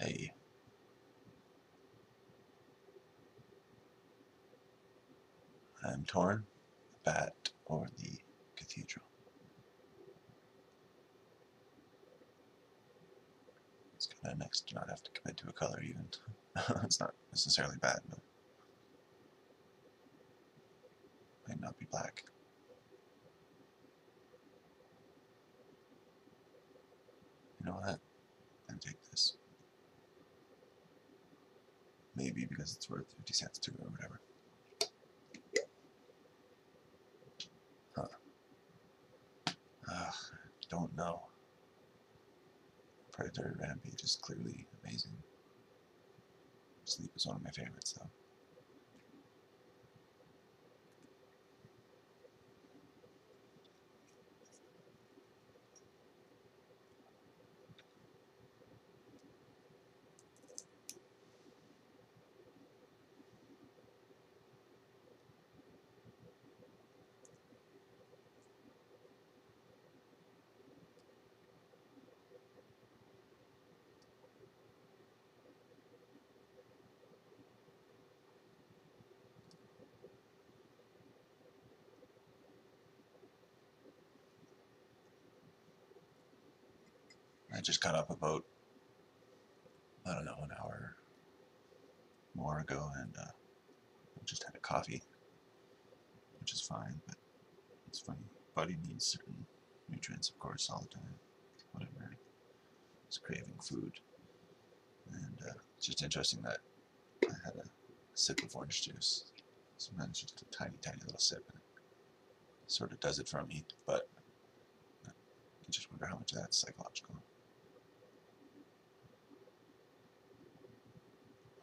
Hey, I'm torn, the bat or the cathedral. It's kind of nice to not have to commit to a color even. It's not necessarily bad, but might not be black. You know what? I'll take this. Maybe because it's worth 50 cents too or whatever. Huh. Don't know. Predatory Rampage is clearly amazing. Sleep is one of my favorites though. I just got up about, I don't know, an hour more ago and just had a coffee, which is fine, but it's funny. Body needs certain nutrients, of course, all the time. Whatever. It's craving food. And it's just interesting that I had a sip of orange juice. Sometimes just a tiny, tiny little sip, and it sort of does it for me, but I just wonder how much of that's psychological.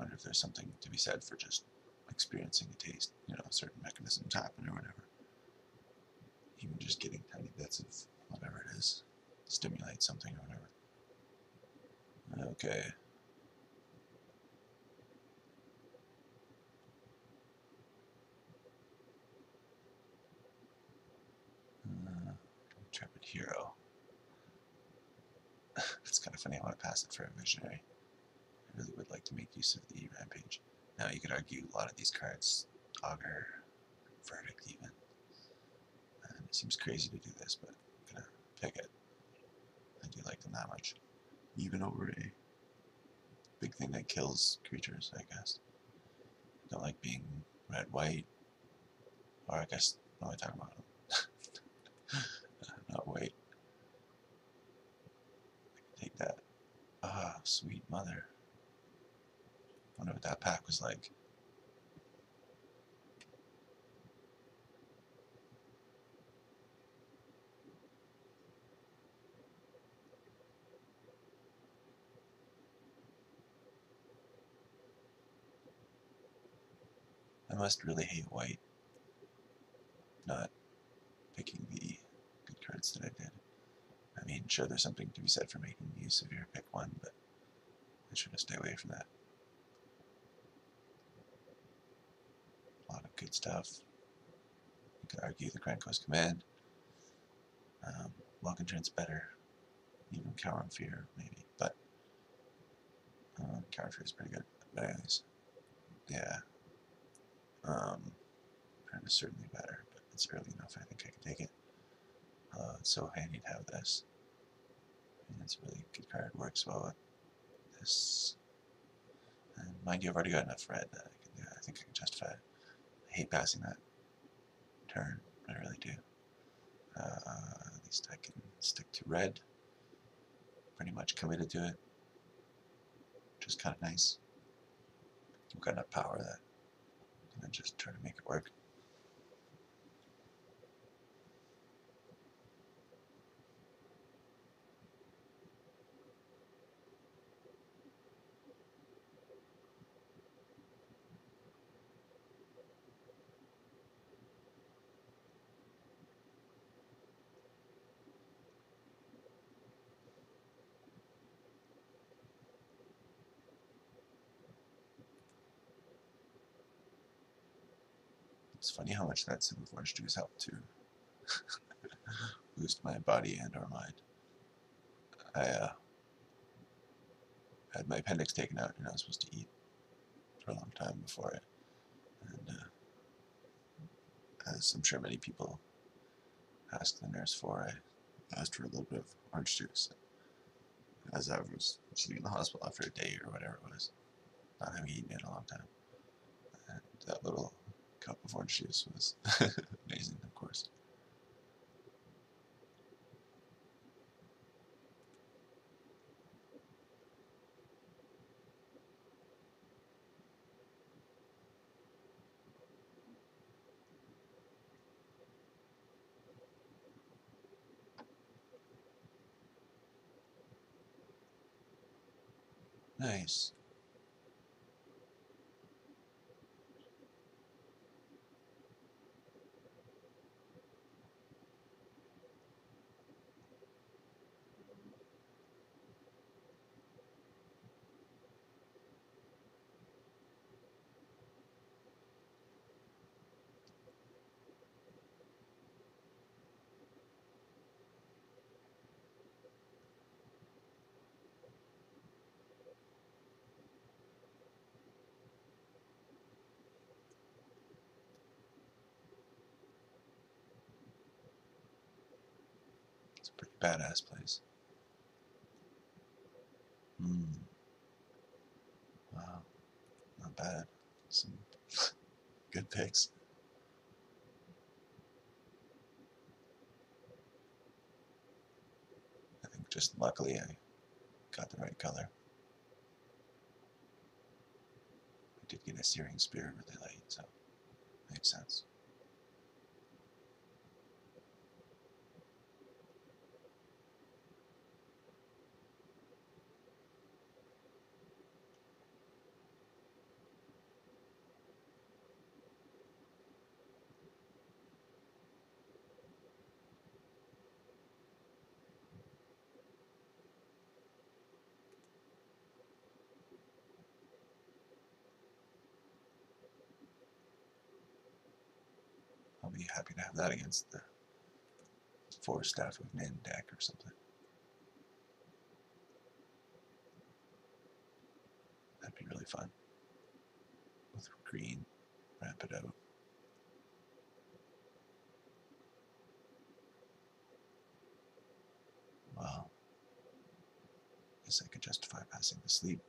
I wonder if there's something to be said for just experiencing a taste, you know, certain mechanisms happen or whatever. Even just getting tiny bits of whatever it is stimulates something or whatever. Okay. Intrepid Hero. It's kind of funny. I want to pass it for a visionary. I really would like to make use of the Rampage. Now, you could argue a lot of these cards augur verdict even. And it seems crazy to do this, but I'm gonna pick it. I do like them that much. Even over a big thing that kills creatures, I guess. I don't like being red, white, or I guess, no, I talk about them. Not white. I can take that. Ah, sweet mother. Wonder what that pack was like. I must really hate white, not picking the good cards that I did. I mean, sure, there's something to be said for making use of your pick one, but I should have stayed away from that. A lot of good stuff. You could argue the Grand Coast Command. Welcome Trent's better. Even Cower and Fear, maybe, but Cower and Fear is pretty good. But anyways, yeah. Trent is certainly better, but it's early enough. I think I can take it. It's so handy to have this. And it's a really good card. Works well with this. And mind you, I've already got enough red that I can do it. I think I can justify it. I hate passing that turn. I really do. At least I can stick to red. Pretty much committed to it. Which is kind of nice. I've got enough power that I can just try to make it work. It's funny how much that sip of orange juice helped to boost my body and or mind. I I had my appendix taken out. You're not supposed to eat for a long time before it. And as I'm sure many people asked the nurse for, I asked for a little bit of orange juice. As I was sitting in the hospital after a day or whatever it was, not having eaten in a long time. And that little cup of orange juice was amazing, of course. Nice. It's a pretty badass place. Wow, not bad. Some good picks. I think just luckily I got the right color. I did get a searing spear really late, so makes sense. I'll be happy to have that against the 4 Staff of Nin deck or something. That'd be really fun. With green, wrap it out. Well, I guess I could justify passing the sleep.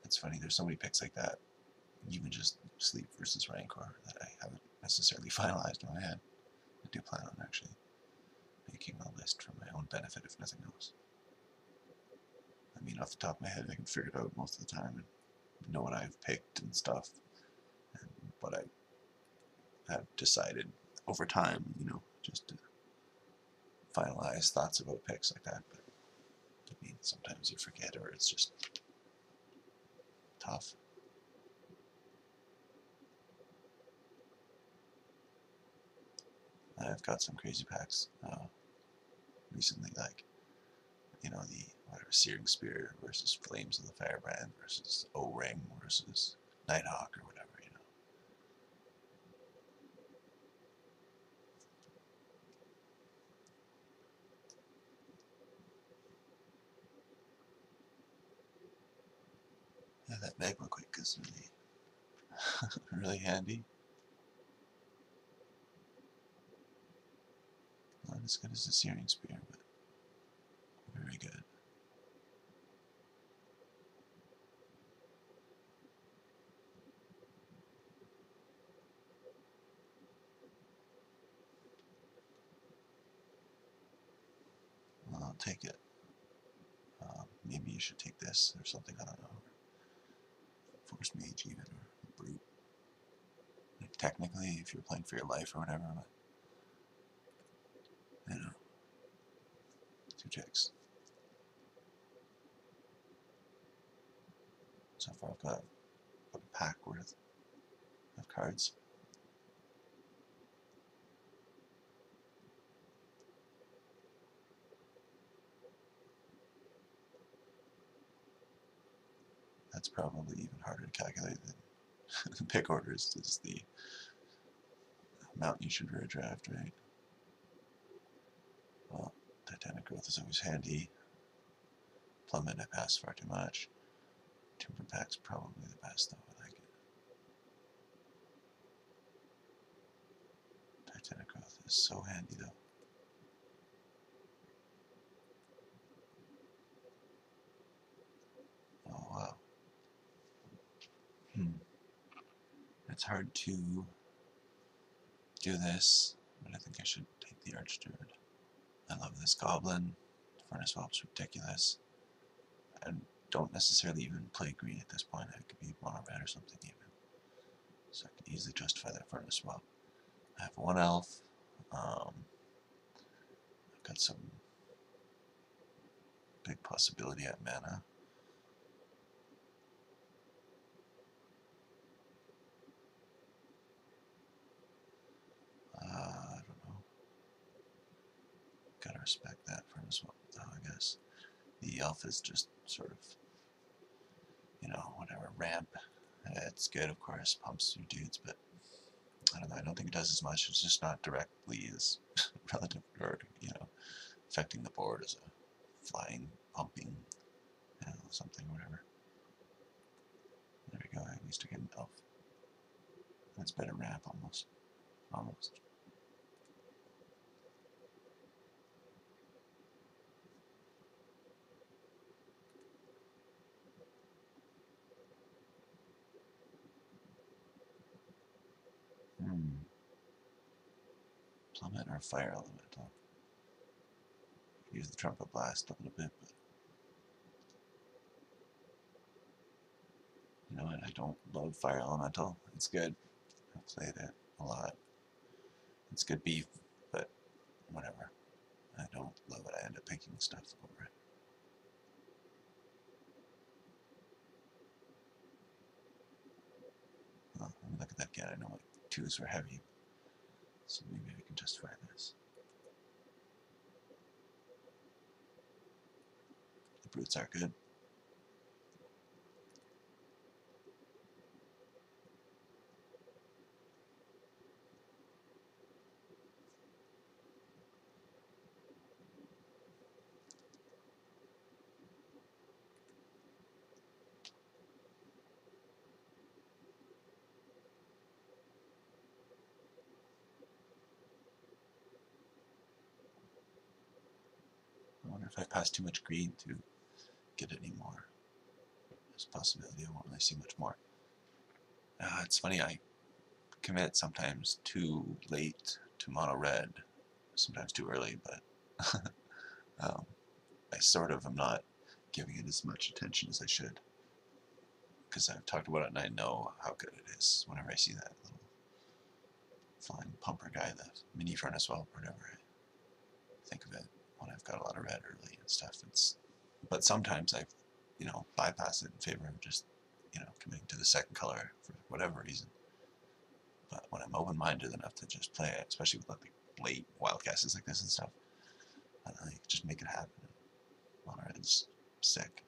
It's funny, there's so many picks like that, even just sleep versus Rancor, that I haven't necessarily finalized in my head. I do plan on actually making a list for my own benefit, if nothing else. I mean, off the top of my head, I can figure it out most of the time and know what I've picked and stuff, and what I have decided over time, you know, just to finalize thoughts about picks like that. But I mean, sometimes you forget, or it's just tough. I've got some crazy packs recently, like, you know, the whatever Searing Spear versus Flames of the Firebrand versus O-Ring versus Nighthawk or whatever, you know. Yeah, that Magma Quick is really, really handy. Not as good as the Searing Spear, but very good. Well, I'll take it. Maybe you should take this or something, I don't know. Force Mage even, or Brute. Like, technically, if you're playing for your life or whatever, but, you know, 2 checks. So far I've got a pack worth of cards. That's probably even harder to calculate than pick orders, is the amount you should redraft, right? growth is always handy. Plummet I pass far too much. Timber pack's probably the best though, I like it. Titanic growth is so handy though. Oh wow. It's hard to do this, but I think I should take the Archdruid. I love this goblin. Furnace Whelp's ridiculous. I don't necessarily even play green at this point. I could be mono red or something even. So I can easily justify that Furnace Whelp. I have one elf. I've got some big possibility at mana. I don't know. Gotta respect that Furnace Whelp though, I guess. The elf is just sort of, you know, whatever, ramp. It's good, of course, pumps through dudes, but I don't know, I don't think it does as much. It's just not directly as relative, or, you know, affecting the board as a flying, pumping, you know, something, whatever. There we go, at least I get an elf. That's better ramp, almost. Almost. Plummet or fire elemental. Use the trumpet blast a little bit, but you know what? I don't love fire elemental. It's good. I've played it a lot. It's good beef, but whatever. I don't love it. I end up picking stuff over it. Well, let me look at that again. I know my twos were heavy, so maybe I can justify this. The brutes are good. I wonder if I pass too much green to get any more. There's a possibility I won't really see much more. It's funny, I commit sometimes too late to mono red, sometimes too early, but I sort of am not giving it as much attention as I should, because I've talked about it and I know how good it is whenever I see that little flying pumper guy, the mini Furnace Whelp or whatever. I think of it when I've got a lot of red early and stuff. But sometimes I, you know, bypass it in favor of just, you know, committing to the second color for whatever reason. But when I'm open-minded enough to just play it, especially with like late wildcasts like this and stuff, I don't know, just make it happen. Mono red's sick.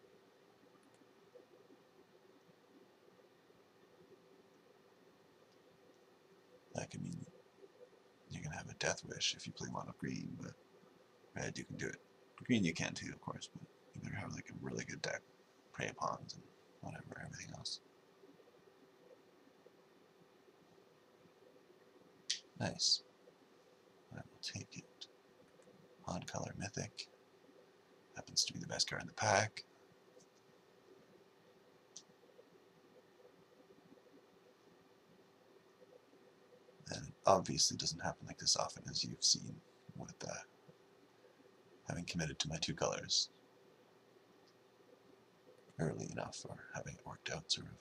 That could mean you're gonna have a death wish if you play mono green, but red you can do it. Green you can too, of course, but you better have like a really good deck. Prey pawns and whatever, everything else. Nice. I will take it. Odd color mythic. Happens to be the best card in the pack. And it obviously doesn't happen like this often, as you've seen with having committed to my two colors early enough, or having it worked out, sort of.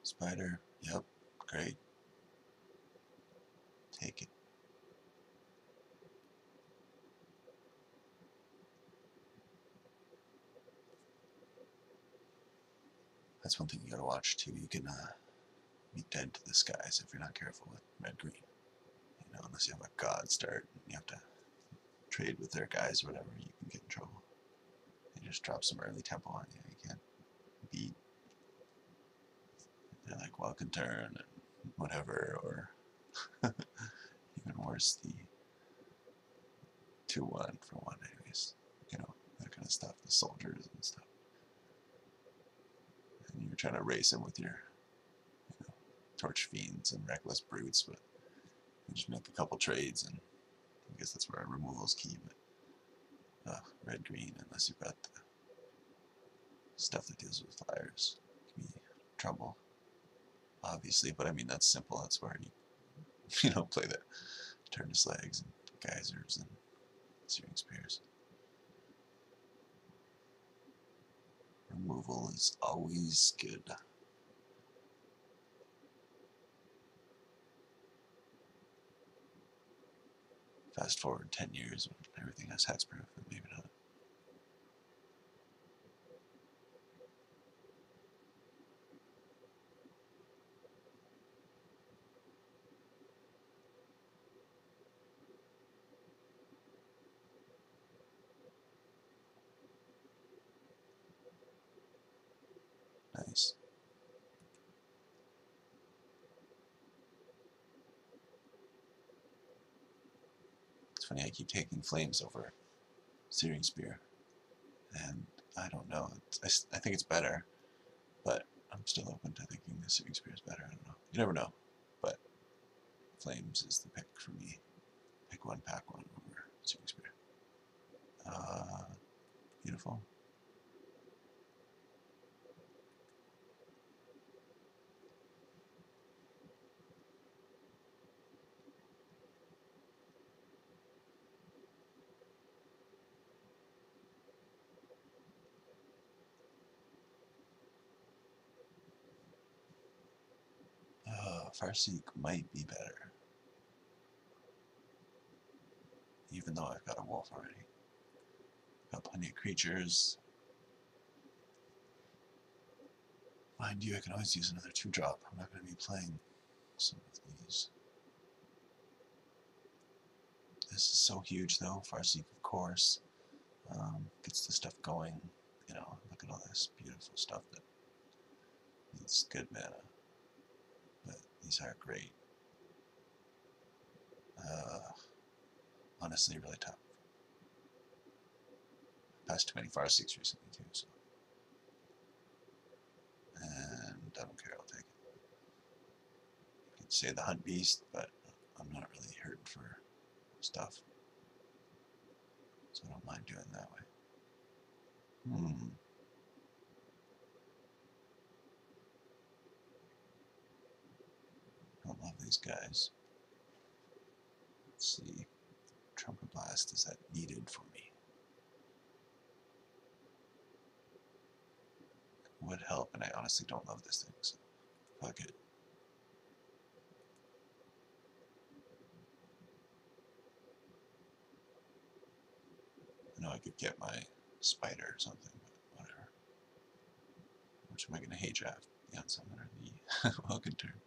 Spider, yep, great. Take it. That's one thing you gotta watch too. You can be dead to the skies if you're not careful with red-green. You know, unless you have a god start and you have to trade with their guys or whatever, you can get in trouble. They just drop some early tempo on you. You can't beat. They're like welcome turn and whatever, or even worse, the for one anyways. You know, that kind of stuff, the soldiers and stuff. And you're trying to race them with your, you know, torch fiends and reckless brutes, but you just make a couple trades, and I guess that's where removal's key, but red green, unless you've got the stuff that deals with fires, can be trouble, obviously, but I mean, that's simple. That's where you know, play the turn to slags and geysers and searing spears. Removal is always good. Fast forward 10 years when everything has hexproof, and maybe not. Nice. It's funny, I keep taking flames over searing spear, and I don't know. I think it's better, but I'm still open to thinking the searing spear is better. I don't know. You never know, but flames is the pick for me. Pick one, pack one over searing spear. Beautiful. Farseek might be better, even though I've got a wolf already. Got plenty of creatures. Mind you, I can always use another 2-drop. I'm not going to be playing some of these. This is so huge, though. Farseek, of course, gets the stuff going. You know, look at all this beautiful stuff that needs good mana. But these are great. Honestly, really tough. Passed too many Farseeks recently, too, so. And I don't care, I'll take it. You could say the Hunt Beast, but I'm not really hurting for stuff. So I don't mind doing it that way. Don't love these guys. Let's see. Trumpet Blast, is that needed for me? It would help, and I honestly don't love this thing, so fuck it. I know I could get my spider or something, but whatever. Which am I going to hate draft? The Unsummon or the Welcome turn?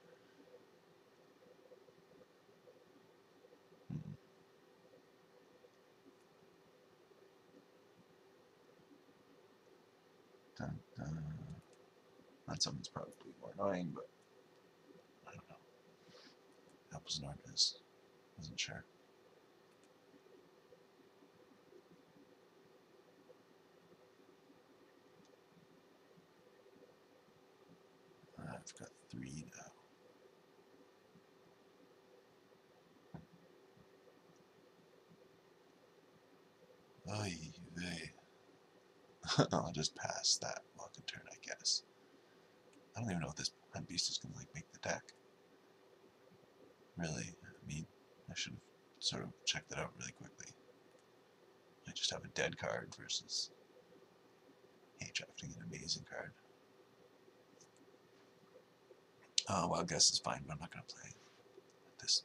Dun, dun. Unsummon's probably more annoying, but I don't know. Apples and oranges. Wasn't sure. I've got 3 now. Oy vey. I'll just pass that welcome turn, I guess. I don't even know if this Hunt Beast is going to like make the deck. Really, I mean, I should have sort of checked that out really quickly. I just have a dead card versus drafting an amazing card. Well, guess is fine, but I'm not going to play at this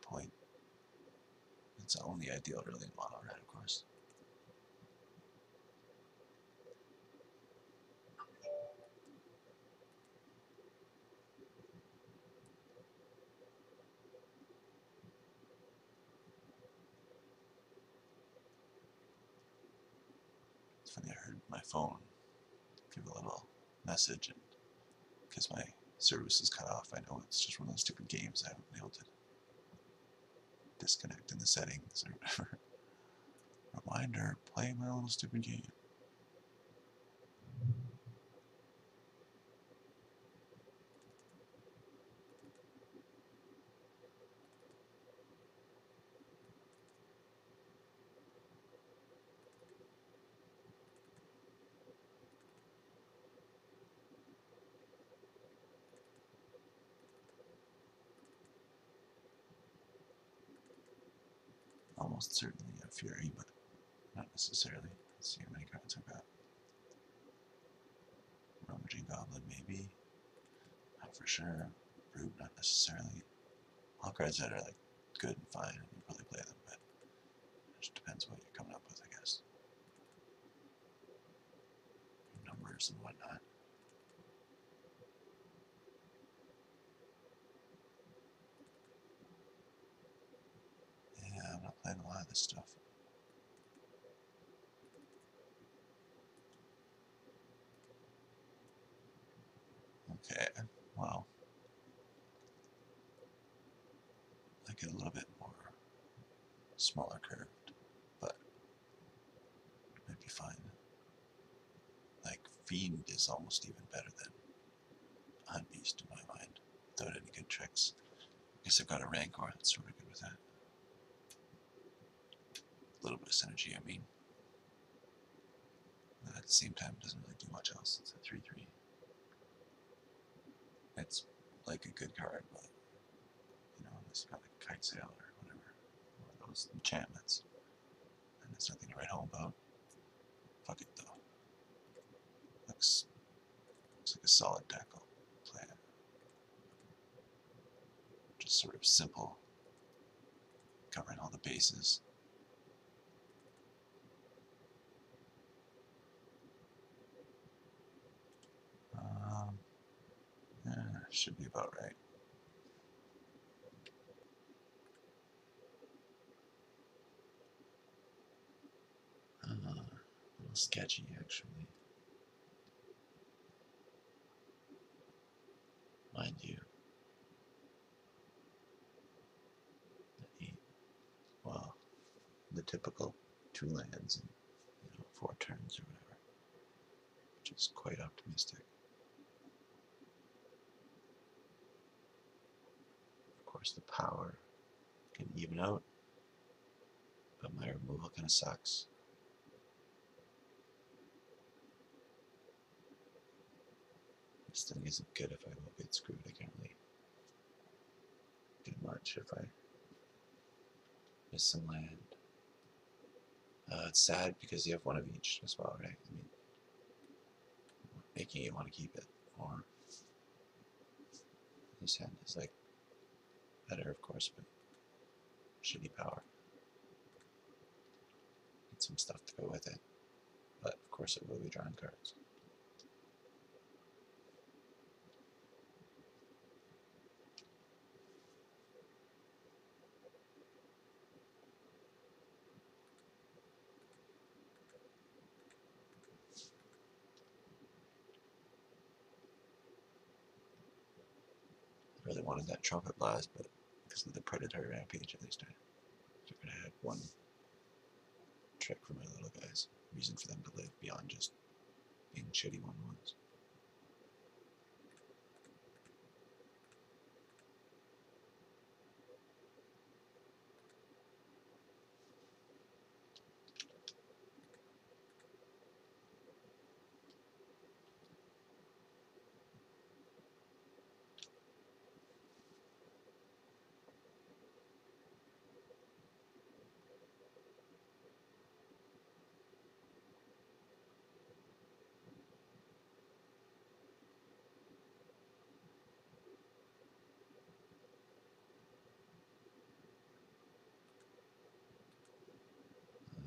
point. It's only ideal really in mono red, of course. It's funny, I heard my phone give a little message, and because my service is cut off, I know it's just one of those stupid games I haven't been able to disconnect in the settings or whatever. Winder, play my little stupid game. Almost certainly a Fury, but not necessarily. Let's see how many cards I've got. Rummaging Goblin, maybe. Not for sure. Brute, not necessarily. All cards that are like good and fine, you probably play them, but it just depends what you're coming up with, I guess. Numbers and whatnot. Yeah, I'm not playing a lot of this stuff. Okay, well, I get a little bit more smaller curved, but it might be fine. Like, Fiend is almost even better than Hunt Beast in my mind, without any good tricks. I guess I've got a Rancor that's sort of good with that. A little bit of synergy, I mean. But at the same time, it doesn't really do much else. It's a 3/3. It's like a good card, but, you know, it's got like Kite Sail or whatever. One of those enchantments. And it's nothing to write home about. Fuck it, though. Looks like a solid deck. I'll play it. Just sort of simple, covering all the bases. Yeah, should be about right. A little sketchy, actually. Mind you. Well, the typical 2 lands in 4 turns or whatever, which is quite optimistic. Of course, the power can even out, but my removal kind of sucks. This thing isn't good if I will get screwed. I can't really do much if I miss some land. It's sad because you have one of each as well, right? I mean, making you want to keep it, or this hand is like better, of course, but shitty power. Need some stuff to go with it, but of course it will be drawing cards. I really wanted that Trumpet Blast, but because of the Predatory Rampage, at least I figured I had one trick for my little guys. Reason for them to live beyond just being shitty 1/1s.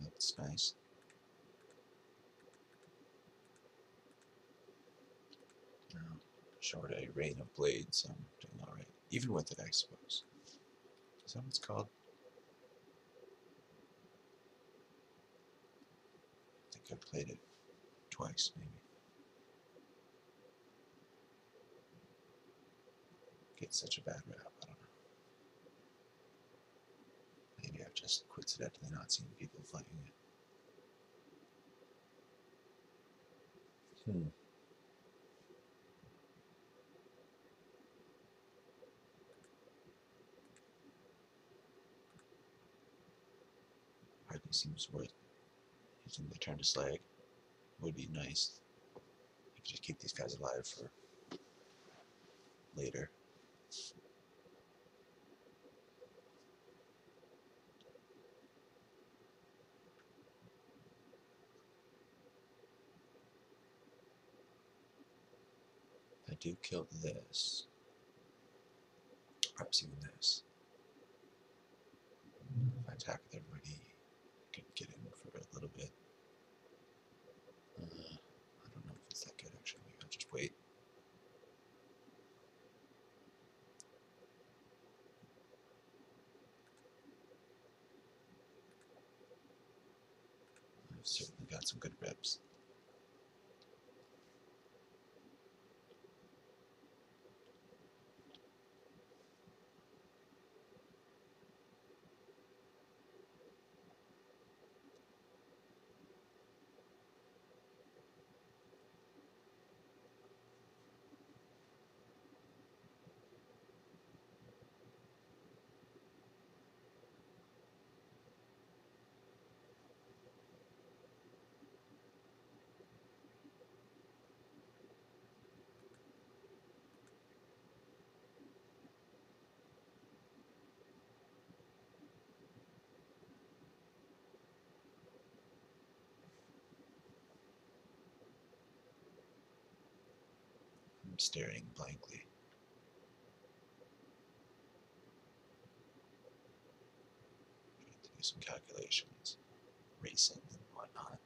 That's nice. Short a Rain of Blades, I'm doing alright. Even with it, I suppose. Is that what it's called? I think I played it twice, maybe. Gets such a bad rap, I don't know. Maybe I've just coincidentally not seen people playing it. Hmm. Hardly seems worth using the turn to slag. Would be nice. You could just keep these guys alive for later. If I do kill this, perhaps even this, if I attack with everybody, I can get in for a little bit. I don't know if it's that good actually. Maybe I'll just wait. I've certainly got some good reps. I'm staring blankly, trying to do some calculations, racing and whatnot.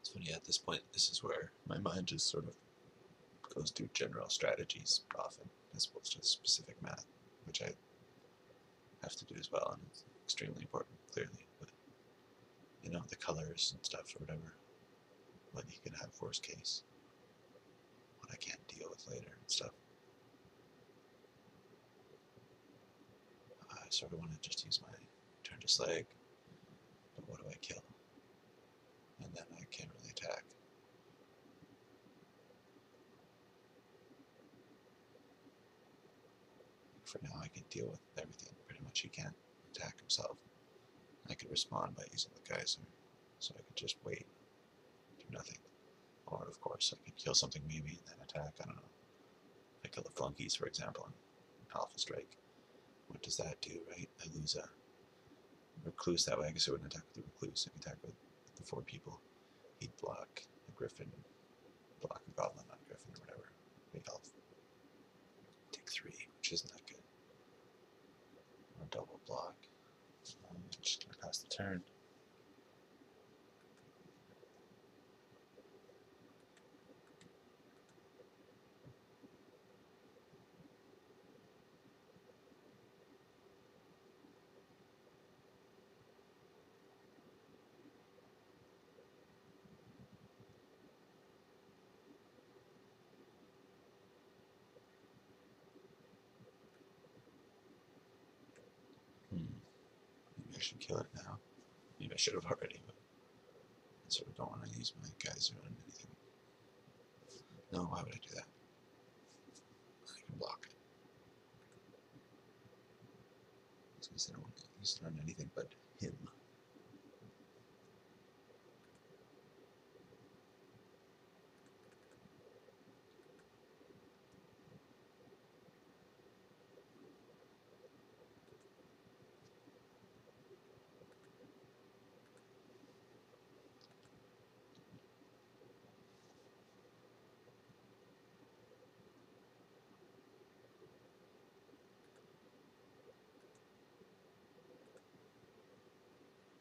It's funny, at this point, this is where my mind just sort of goes through general strategies often, as opposed to specific math, which I have to do as well, and it's extremely important, clearly. But you know, the colors and stuff, or whatever, what you can have worst case, what I can't deal with later and stuff. I sort of want to just use my turn to slag, but what do I kill? And then I can't really attack. For now, I can deal with everything. Pretty much, he can't attack himself. I could respond by using the geyser, so I could just wait, do nothing. Or, of course, I could kill something maybe and then attack. I don't know. I kill the flunkies, for example, and Alpha Strike. What does that do, right? I lose a recluse that way. I guess I wouldn't attack with the recluse. I could attack with the 4 people. He'd block a griffin, block a goblin on griffin, or whatever. Big elf. Take 3, which isn't that good. Or double block. Just gonna pass the turn. Maybe I should kill it now. Maybe I should have already, but I sort of don't want to use my geyser on anything. No, why would I do that? I can block it. Because I don't want to use it on anything but him.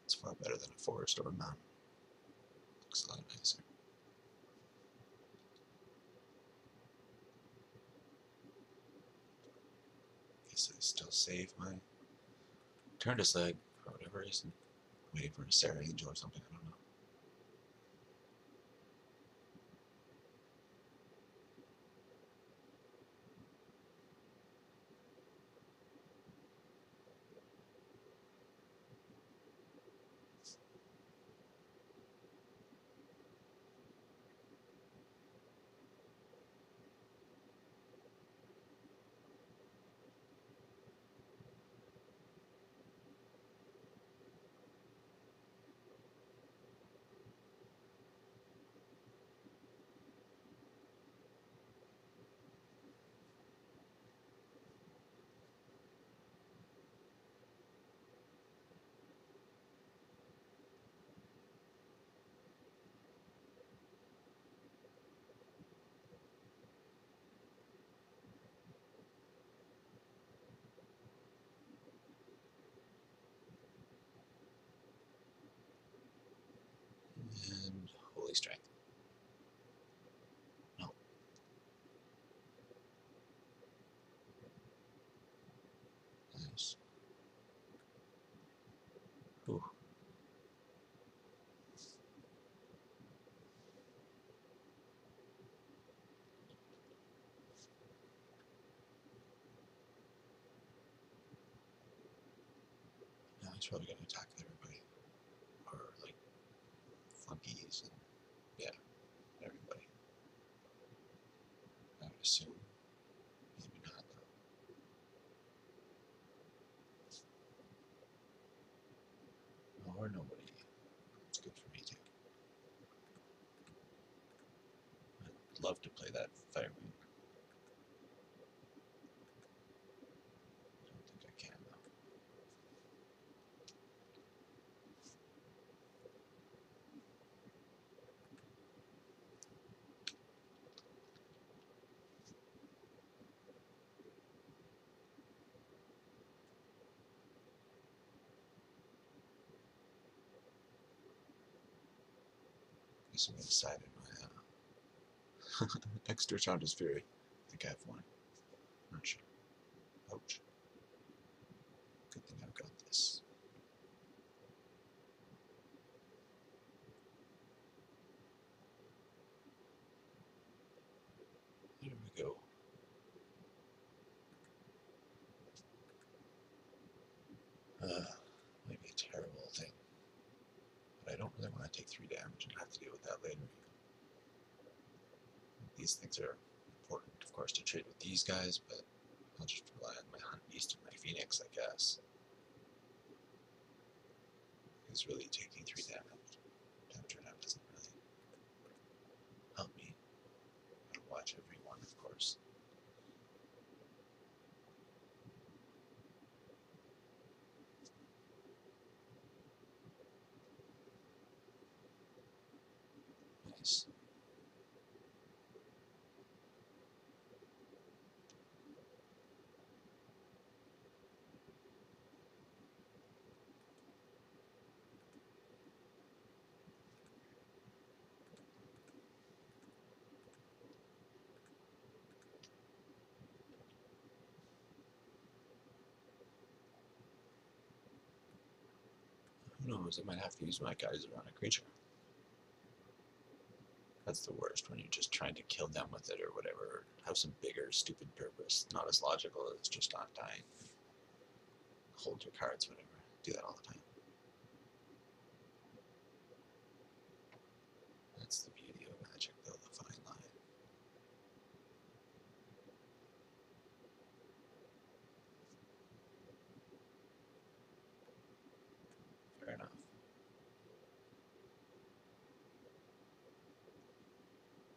It's far better than a forest or a mountain. Looks a lot nicer. Guess I still save my turn to slag for whatever reason. Waiting for a Sarah Angel or something, I don't know. Ooh. Now he's probably going to attack everybody. Or, like, flunkies and, yeah, everybody. I would assume. Maybe not, though. Or nobody. It's good for me, too. I'd love to play that Firewing. Don't think I can, though. I guess I'm going to decide in my extra Chandra's Fury. I think I have one. Not sure. Ouch. Good thing I've got this. There we go. Might be a terrible thing. But I don't really want to take 3 damage and have to deal with that later. These things are important, of course, to trade with these guys, but I'll just rely on my Hunt Beast and my Phoenix, I guess. Because really taking 3 damage turnout doesn't really help me. I gotta watch every one, of course. Nice. Who knows, I might have to use my guys around a creature. That's the worst, when you're just trying to kill them with it or whatever, or have some bigger, stupid purpose. Not as logical as just not dying. Hold your cards, whatever. Do that all the time. That's the beauty of Magic, though, the fine line. Fair enough.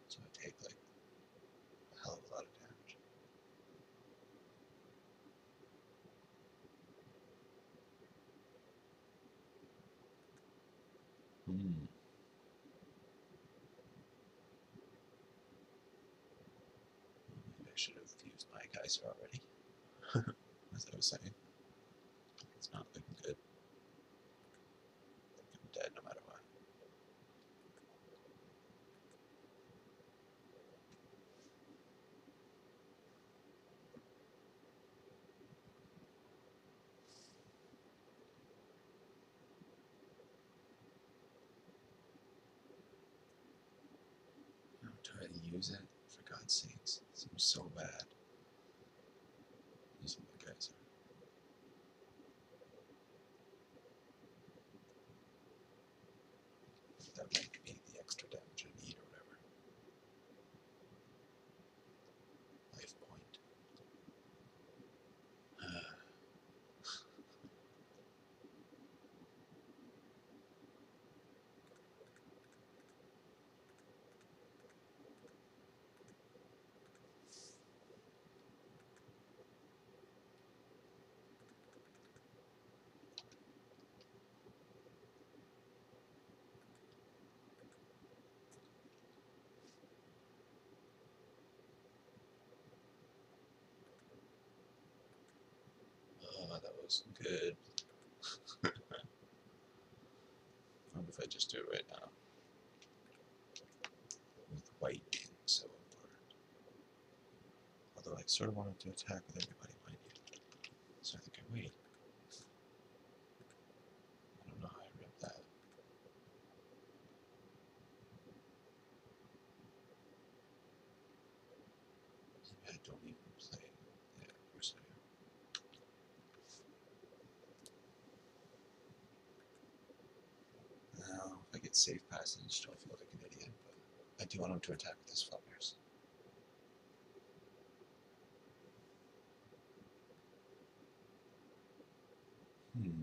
So I take, like, a hell of a lot of damage. Hmm. Maybe I should have used my Geyser already. As I was saying. It's not looking good. I think I'm dead no matter what. I'm trying to use it, for God's sakes. It seems so bad. Using the Geyser. That might be the extra damage I need or whatever. Life point. Oh, that was good. I wonder if I just do it right now. With white being so important. Although I sort of wanted to attack with everybody, mind you. So I think I wait. I don't safe passage. Don't feel like an idiot, but I do want him to attack with his flyers. Hmm.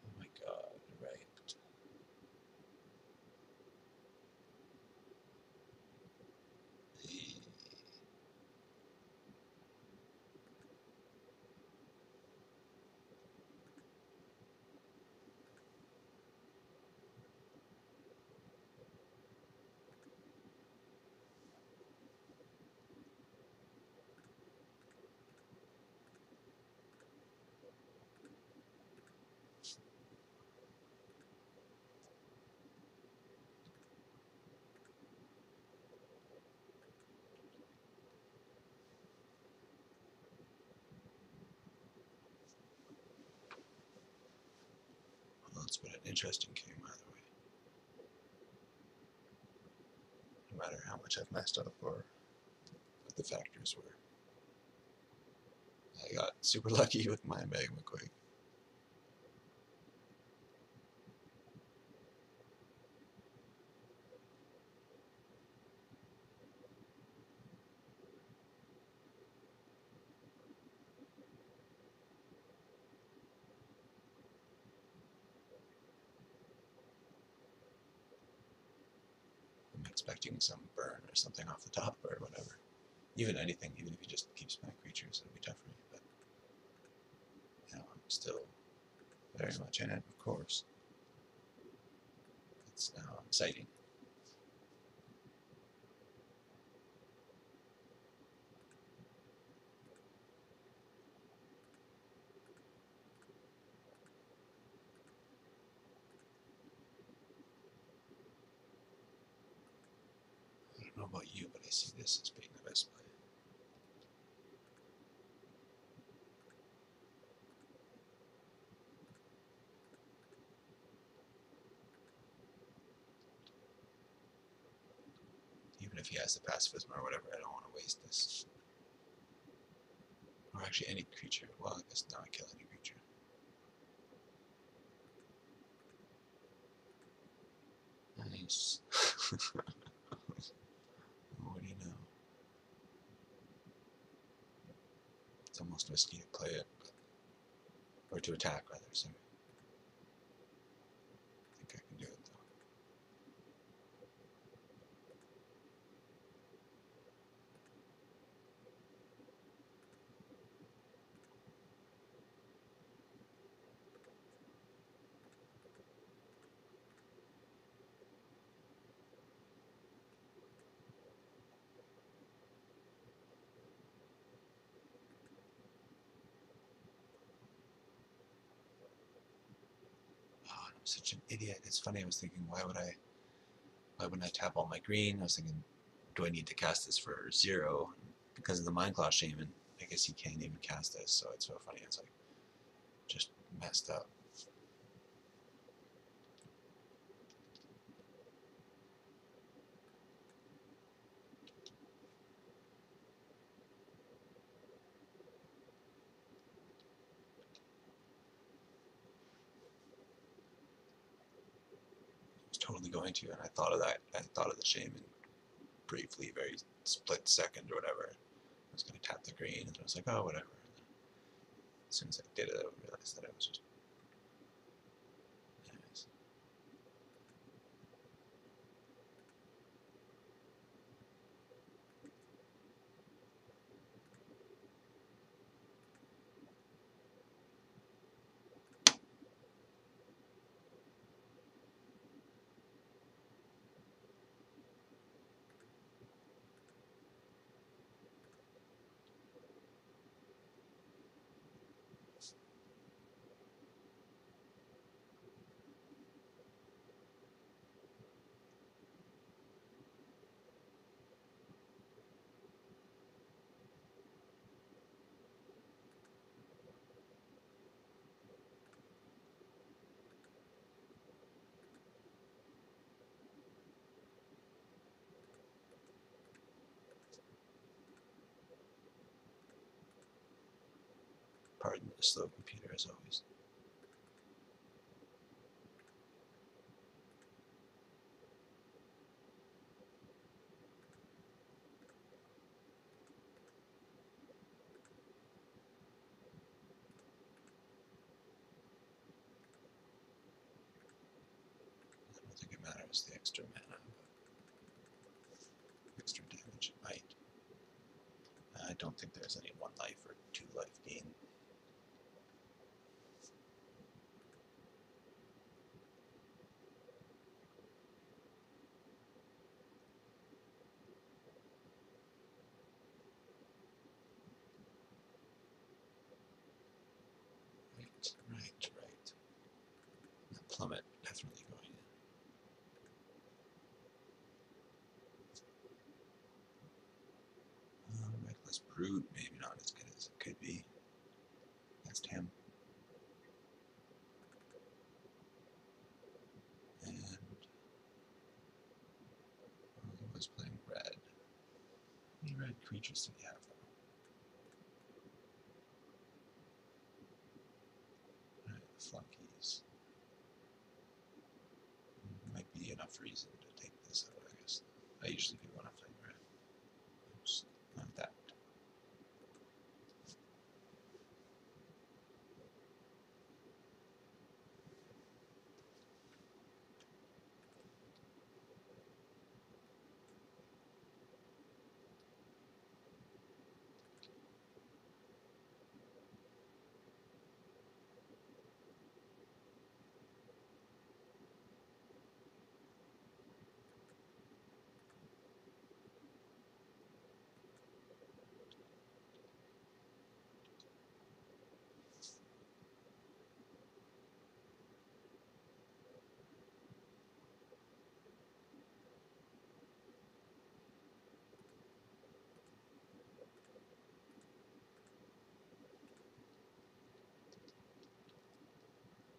Oh my god, right. Well, it's been an interesting game either way. No matter how much I've messed up or what the factors were. I got super lucky with my Magma Quake. I'm expecting some burn or something off the top or whatever. Even anything, even if he just keeps my creatures, it'll be tough for me. But, you know, I'm still very much in it, of course. It's now exciting. I don't know about you, but I see this as being the best play. Even if he has the pacifism or whatever, I don't want to waste this. Or actually any creature. Well, I guess now I kill any creature. Nice. What do you know? It's almost risky to play it, but, or to attack rather, sorry. I think I can do it though. Oh, I'm such an idiot. It's funny, I was thinking, why wouldn't I tap all my green? I was thinking, do I need to cast this for 0? Because of the Mind Claw Shaman, I guess he can't even cast this, so it's so funny. It's like, just messed up. I was totally going to, and I thought of that. I thought of the Shaman briefly, very split second or whatever. I was going to tap the green, and I was like, oh, whatever. And then as soon as I did it, I realized that I was just... Anyways. than a slow computer, as always. I don't think it matters the extra mana, but extra damage it might. I don't think there's any 1 life or 2 life gain. Right. That plummet definitely going in. Reckless Brute, maybe not as good as it could be against him. And he was playing red. How many red creatures did he have, though? Alright, the flunkies. Might be enough reason to take this out, I guess. I usually do when I'm playing red. Oops, not that.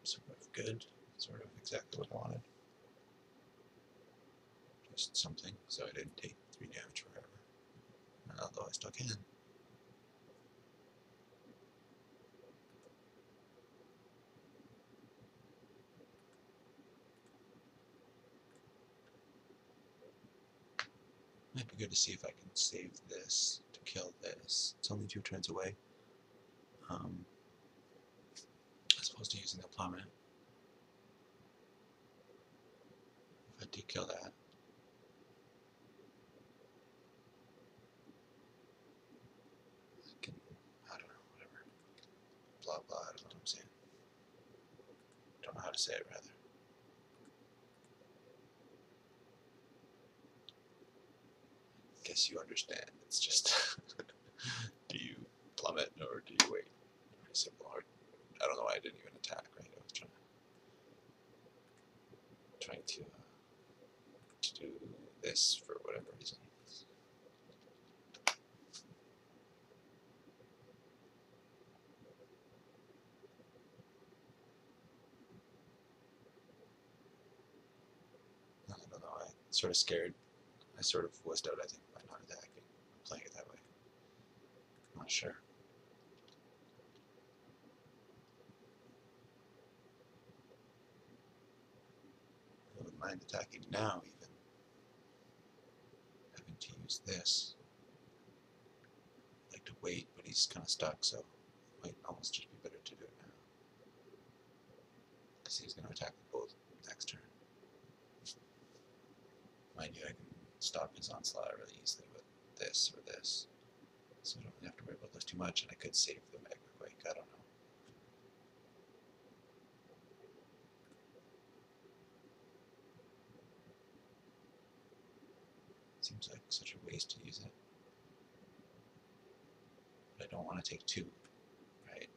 Sort of good, sort of exactly what I wanted. Just something, so I didn't take 3 damage forever. Although I still can. Might be good to see if I can save this to kill this. It's only 2 turns away. As opposed to using the plummet. If I do kill that, I can, I don't know, whatever. Blah blah, I don't know what I'm saying. Don't know how to say it, rather. Guess you understand. It's just, do you plummet or do you wait? Pretty simple. Or, I don't know why I didn't even attack, right? I was trying to do this for whatever reason. I don't know, I sort of scared. I sort of wussed out, I think, by not attacking, playing it that way. I'm not sure. I wouldn't mind attacking now, even. Having to use this. I'd like to wait, but he's kind of stuck, so it might almost just be better to do it now. Because he's going to attack both next turn. Mind you, I can stop his onslaught really easily with this or this. So I don't really have to worry about this too much, and I could save the Mega Quake, I don't know. Seems like such a waste to use it. But I don't want to take 2, right?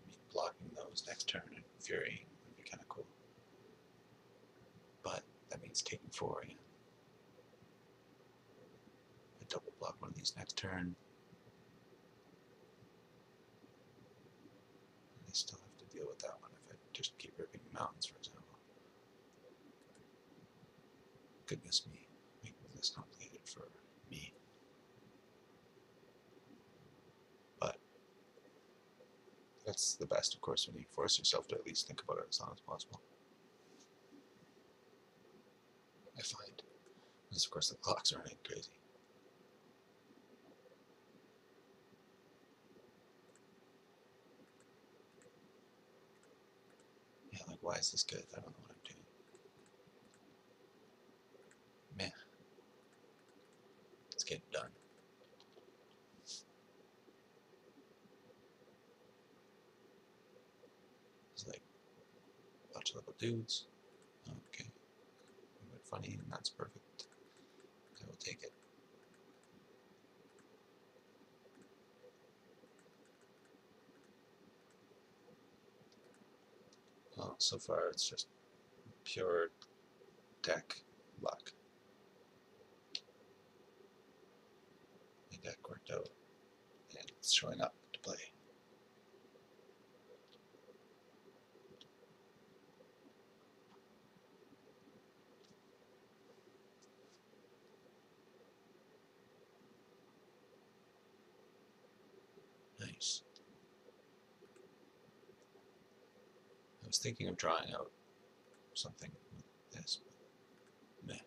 I mean, blocking those next turn and Fury would be kind of cool. But that means taking 4 again. I double block one of these next turn. I still have to deal with that one if I just keep ripping mountains, for example. Goodness me. for me. But that's the best, of course, when you force yourself to at least think about it as long as possible. I find. Because, of course, the clock's running crazy. Yeah, like, why is this good? I don't know what I'm doing. Man, let's get it done. It's like a bunch of little dudes. Okay. Funny, and that's perfect. I will take it. Well, so far it's just pure deck luck. The deck worked out, and it's showing up to play. Nice. I was thinking of drawing out something with this, but meh.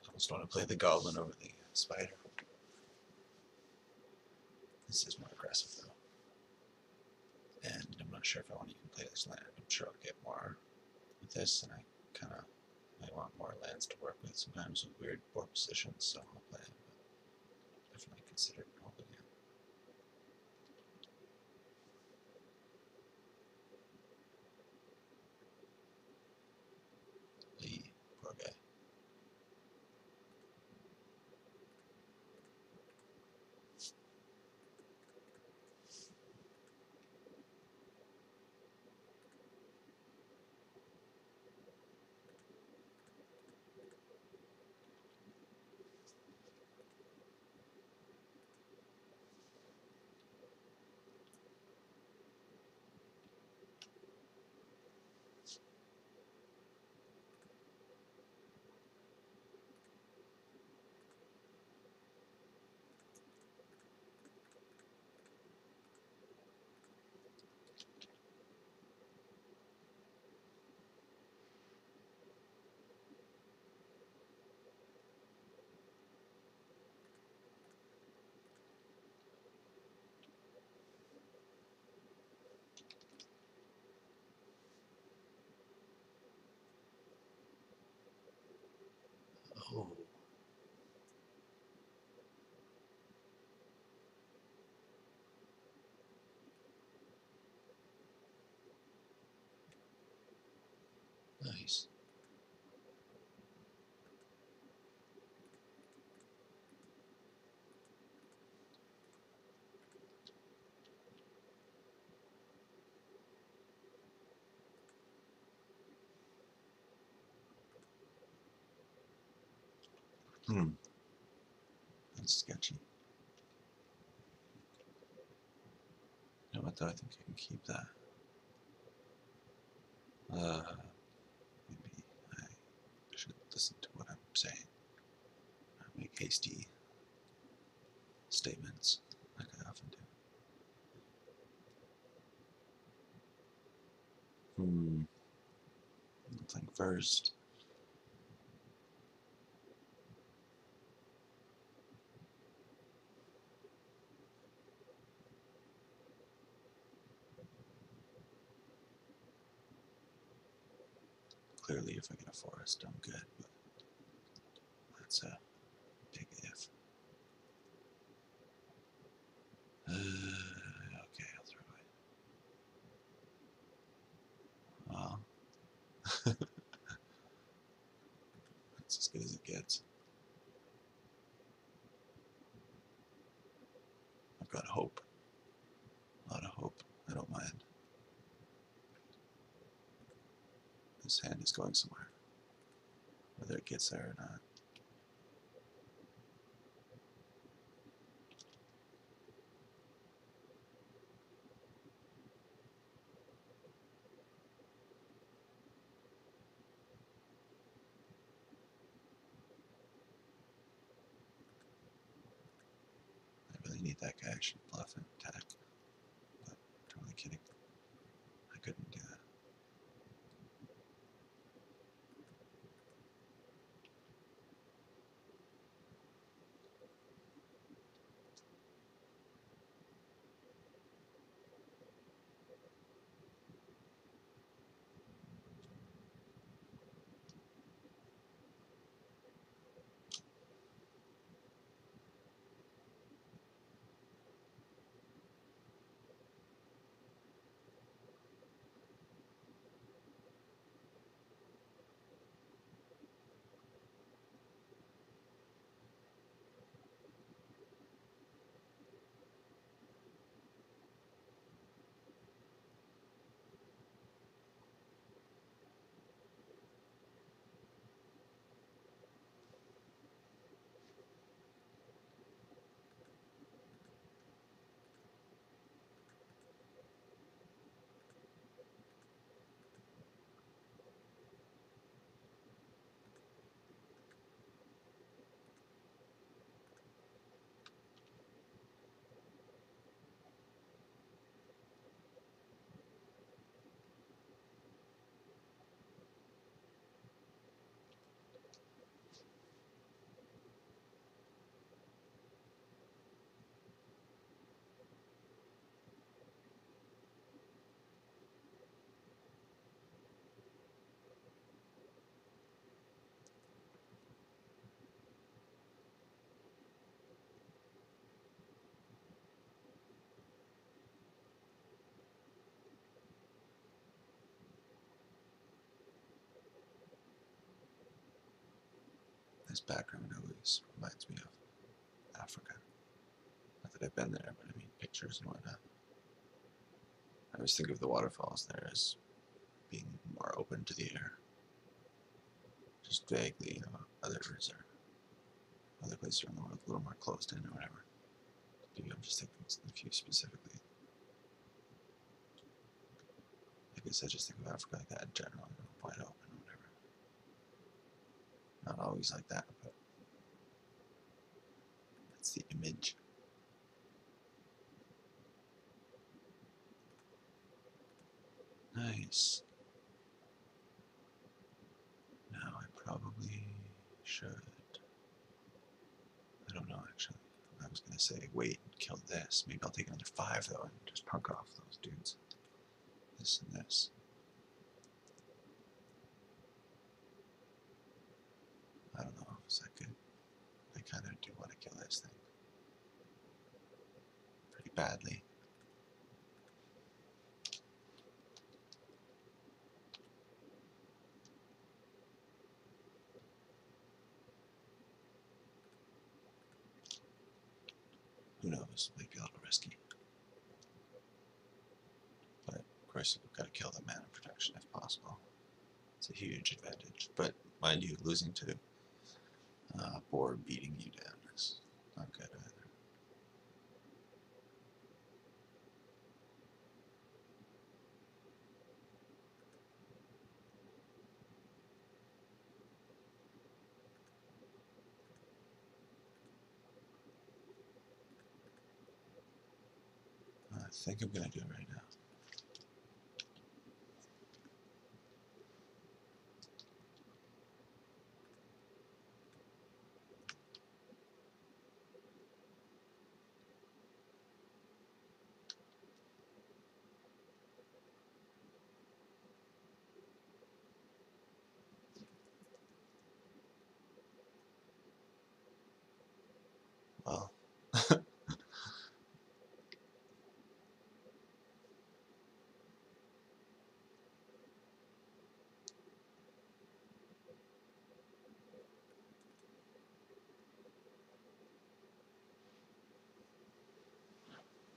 I almost want to play the goblin over the spider. This is more aggressive though. And I'm not sure if I want to even play this land. I'm sure I'll get more with this, and I kind of might want more lands to work with sometimes with weird board positions, so I'll play it, but definitely consider holding it. Lee, poor guy. Oh. Nice. That's sketchy. You know what though, I think I can keep that. Maybe I should listen to what I'm saying. Not make hasty statements like I often do. Nothing first. Clearly, if I get a forest, I'm good, but that's a big if. Okay, I'll throw it. Well, that's as good as it gets. I've got hope. A lot of hope. I don't mind. This hand is going somewhere. Whether it gets there or not. that guy should bluff and attack. But totally kidding. I couldn't do that. This background always reminds me of Africa. Not that I've been there, but I mean pictures and whatnot. I always think of the waterfalls there as being more open to the air. Just vaguely, others are other places around the world a little more closed in or whatever. Maybe I'm just thinking of a few specifically. I guess I just think of Africa like that in general, wide open or whatever. Not always like that, but that's the image. Nice. Now I probably should. I don't know actually. I was gonna say wait and kill this. Maybe I'll take another 5 though and just punk off those dudes. This and this. I don't know. Is that good? I kind of do want to kill this thing pretty badly. Who knows? Might be a little risky. But of course, you've got to kill the mana protection if possible. It's a huge advantage. But mind you, losing to board beating you down is not good either. I think I'm going to do it right now. Well,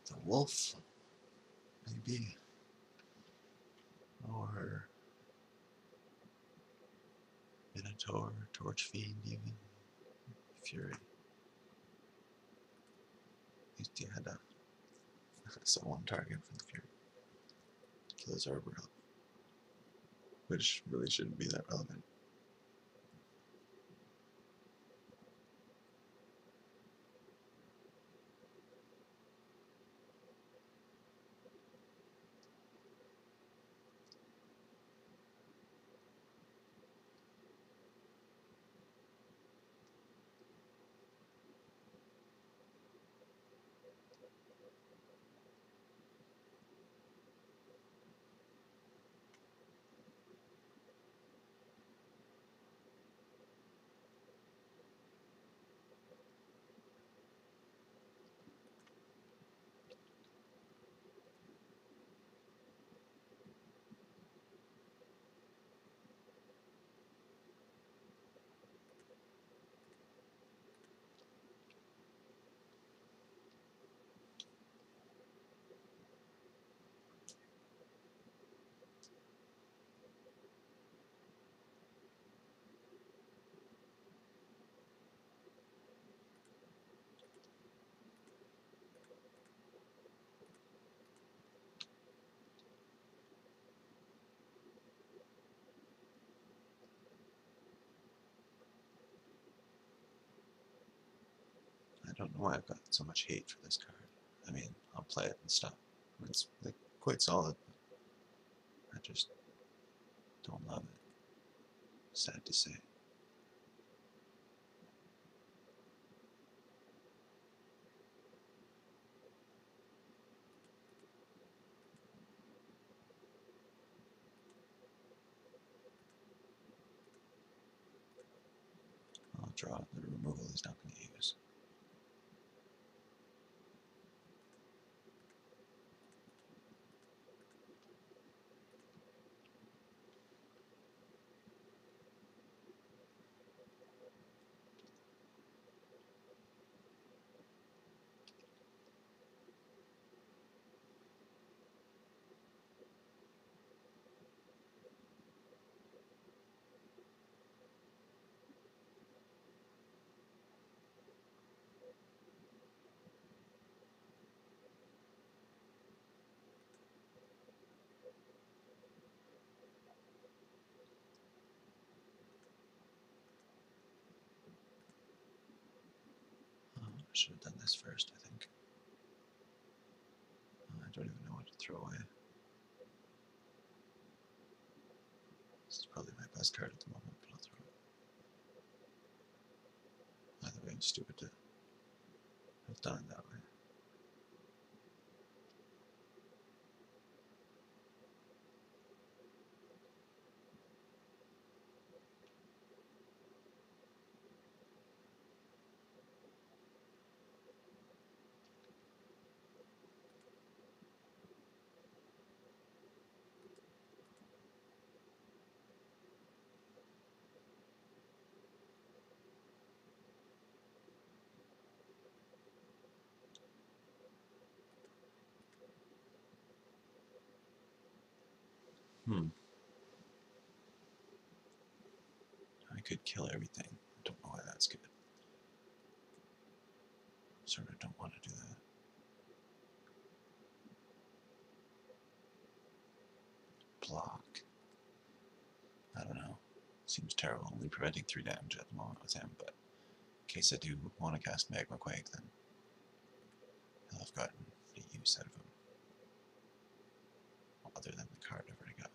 the wolf, maybe, or Minotaur, Torch Fiend, even Fury. At least you had so one target for the Fury. Kill his Arbor Elf, which really shouldn't be that relevant. don't know why I've got so much hate for this card. I mean, I'll play it and stuff. It's like quite solid. I just don't love it. Sad to say. I'll draw the removal he's not going to use. I should have done this first, I think. I don't even know what to throw away. This is probably my best card at the moment, but I'll throw it. Either way, it's stupid to have done it that way. I could kill everything. I don't know why that's good. Sort of don't want to do that. Block. I don't know. Seems terrible. Only preventing 3 damage at the moment with him, but in case I do want to cast Magma Quake, then I'll have gotten a use out of him. Other than the card I've already got.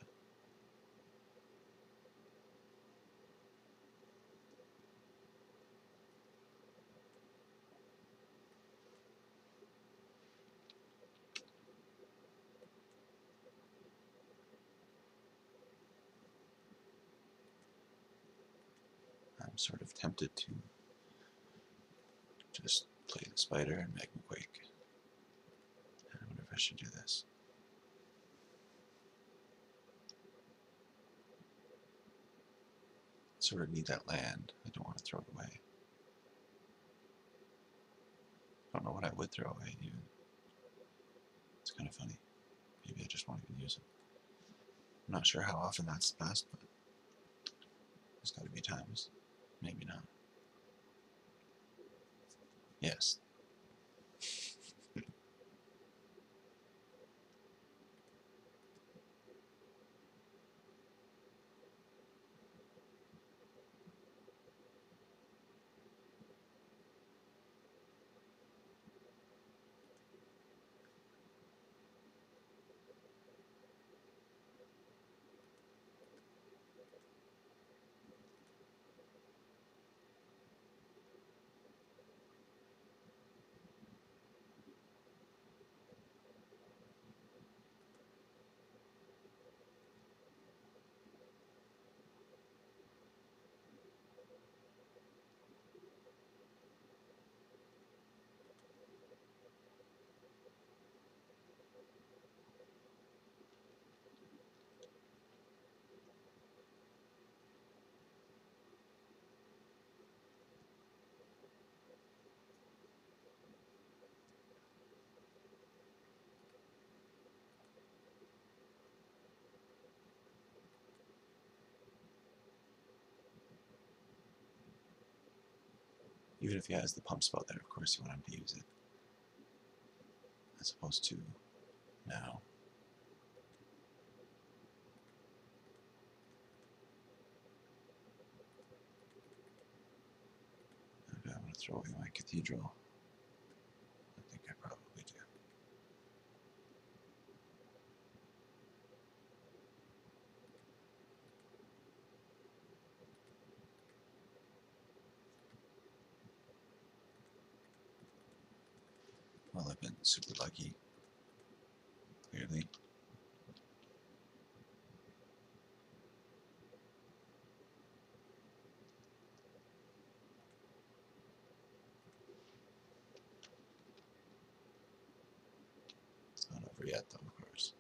I'm sort of tempted to just play the spider and Magma Quake. I wonder if I should do this. Sort of need that land. I don't want to throw it away. I don't know what I would throw away even. It's kind of funny. Maybe I just won't even use it. I'm not sure how often that's best, but there's got to be times. Maybe not. Yes. Even if he has the pump spell there, of course you want him to use it. As opposed to now. Okay, I'm going to throw away my cathedral. Well, I've been super lucky, clearly. It's not over yet, though, of course.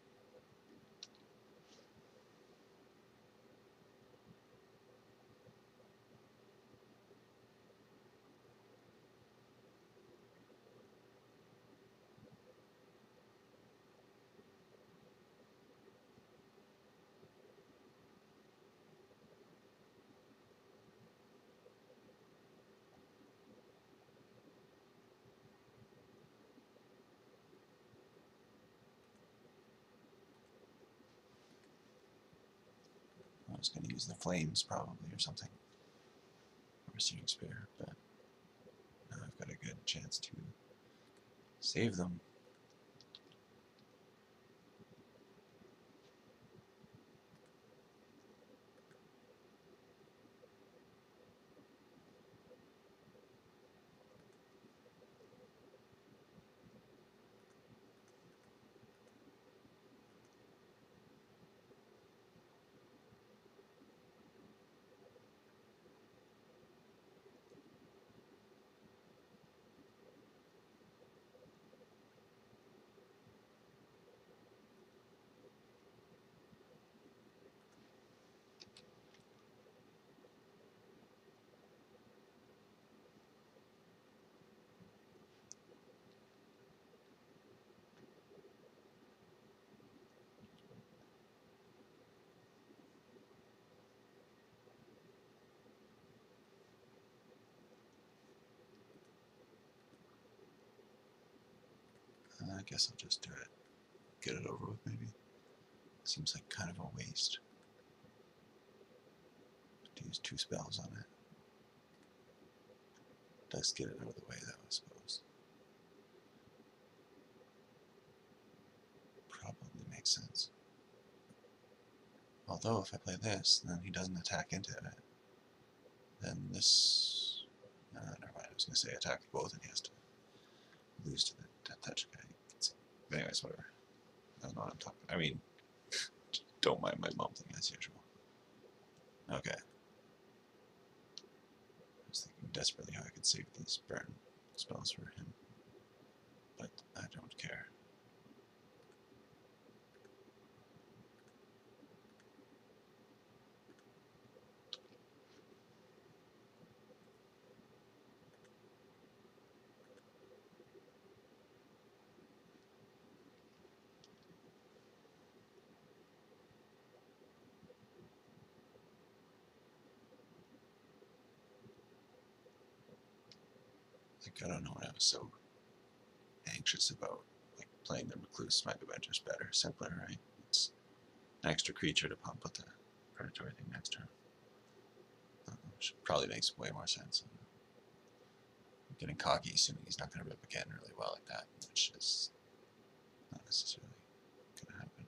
I was going to use the flames, probably, or something. Or a searing spear, but now I've got a good chance to save them. I guess I'll just do it. Get it over with, maybe. Seems like kind of a waste to use 2 spells on it. Does get it out of the way, though, I suppose. Probably makes sense. Although, if I play this, then he doesn't attack into it. Then this... never mind, I was going to say attack both, and he has to lose to the touch guy. But anyways, whatever. I don't know what I'm talking about. I mean, don't mind my mumbling as usual. Okay. I was thinking desperately how I could save these burn spells for him, but I don't care. Like, I don't know when I was so anxious about like playing the Recluse might have been just better, simpler, right? It's an extra creature to pump with the predatory thing next turn. Which probably makes way more sense. I'm getting cocky, assuming he's not going to rip again really well like that, which is not necessarily going to happen.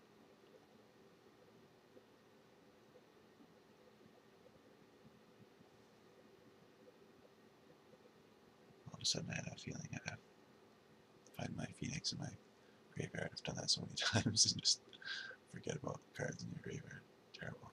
All of a sudden, I had a feeling I'd have to find my Phoenix in my graveyard. I've done that so many times and just forget about cards in your graveyard. Terrible.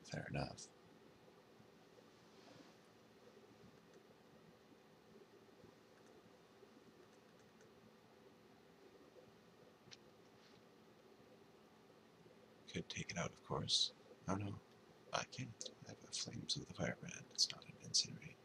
Fair enough. Could take it out, of course. Oh no, I can't. I have a Flames of the Firebrand. It's not an Incinerate.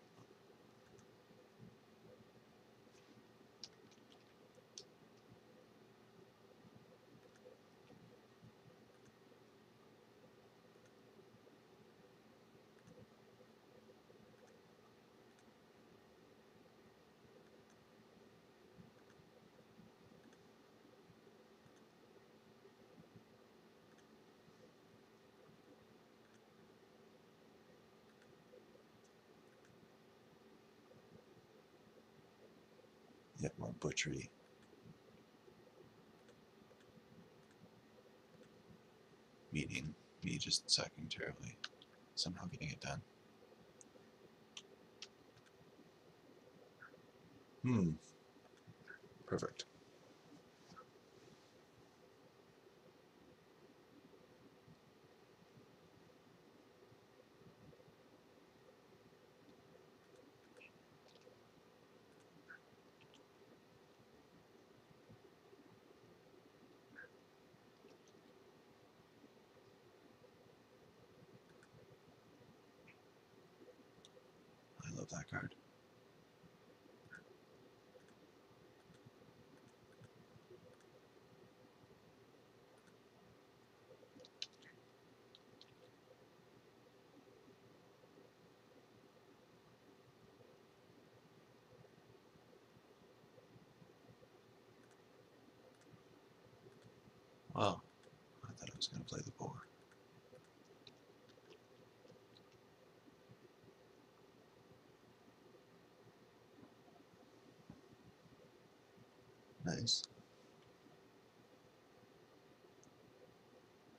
Yet more butchery. Meaning me just sucking terribly. Somehow getting it done. Perfect. I love that card. Well, I thought I was going to play the boar. Nice.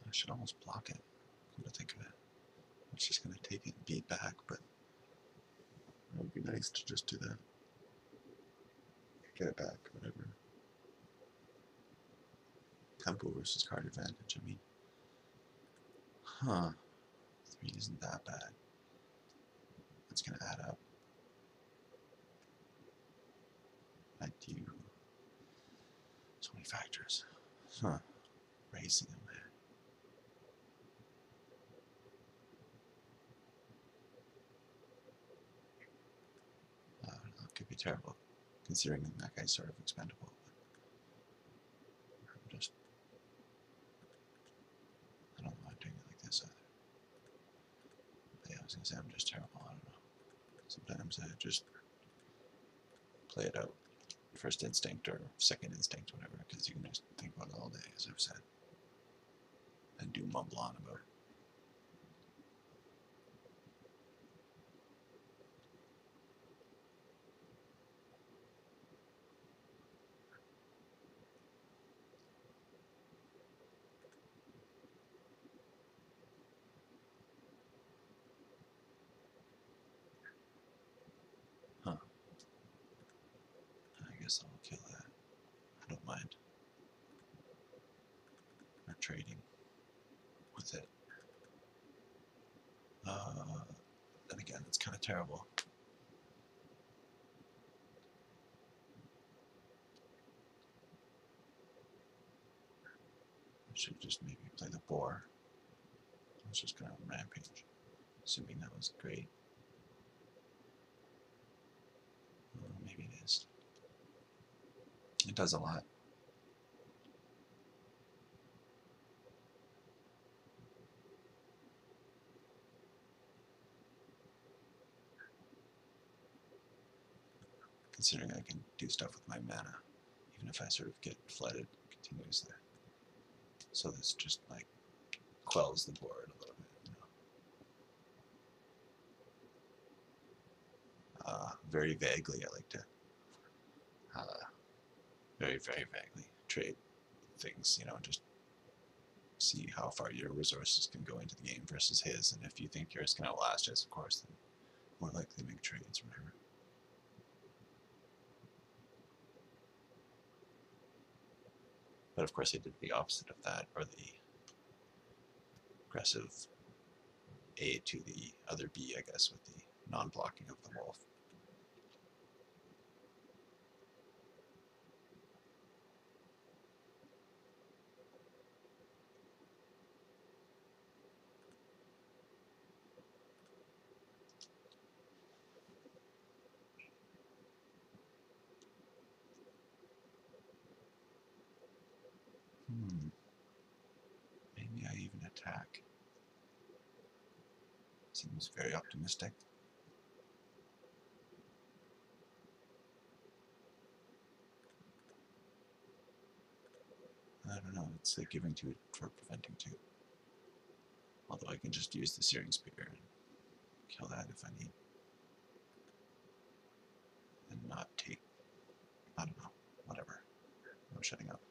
I should almost block it. Come to think of it. I was just going to take it and beat back, but it would be nice to just do that. Get it back, whatever. Tempo versus card advantage, I mean. Huh. 3 isn't that bad. That's going to add up. I do. So many factors. Huh. Racing them, man. That could be terrible, considering that guy's sort of expendable. But I'm just, I don't mind doing it like this either. But yeah, I was gonna say I'm just terrible. I don't know. Sometimes I just play it out, first instinct or second instinct, whatever, because you can just think about it all day, as I've said, and do mumble on about it. Huh. I guess I'll kill that. I don't mind. Or trading with it. Then again, it's kind of terrible. I should just maybe play the boar. I was just gonna rampage, assuming that was great. Maybe it is. It does a lot. Considering I can do stuff with my mana, even if I sort of get flooded continuously. So this just like quells the board a little bit. Very vaguely, I like to very vaguely trade things. Just see how far your resources can go into the game versus his, and if you think yours can outlast his, of course, then more likely to make trades or whatever. But of course, I did the opposite of that, or the aggressive A to the other B, I guess, with the non-blocking of the wolf. Maybe I even attack. Seems very optimistic. I don't know, it's like giving 2 for preventing 2. Although I can just use the Searing Spear and kill that if I need. And not take, I don't know. shutting up.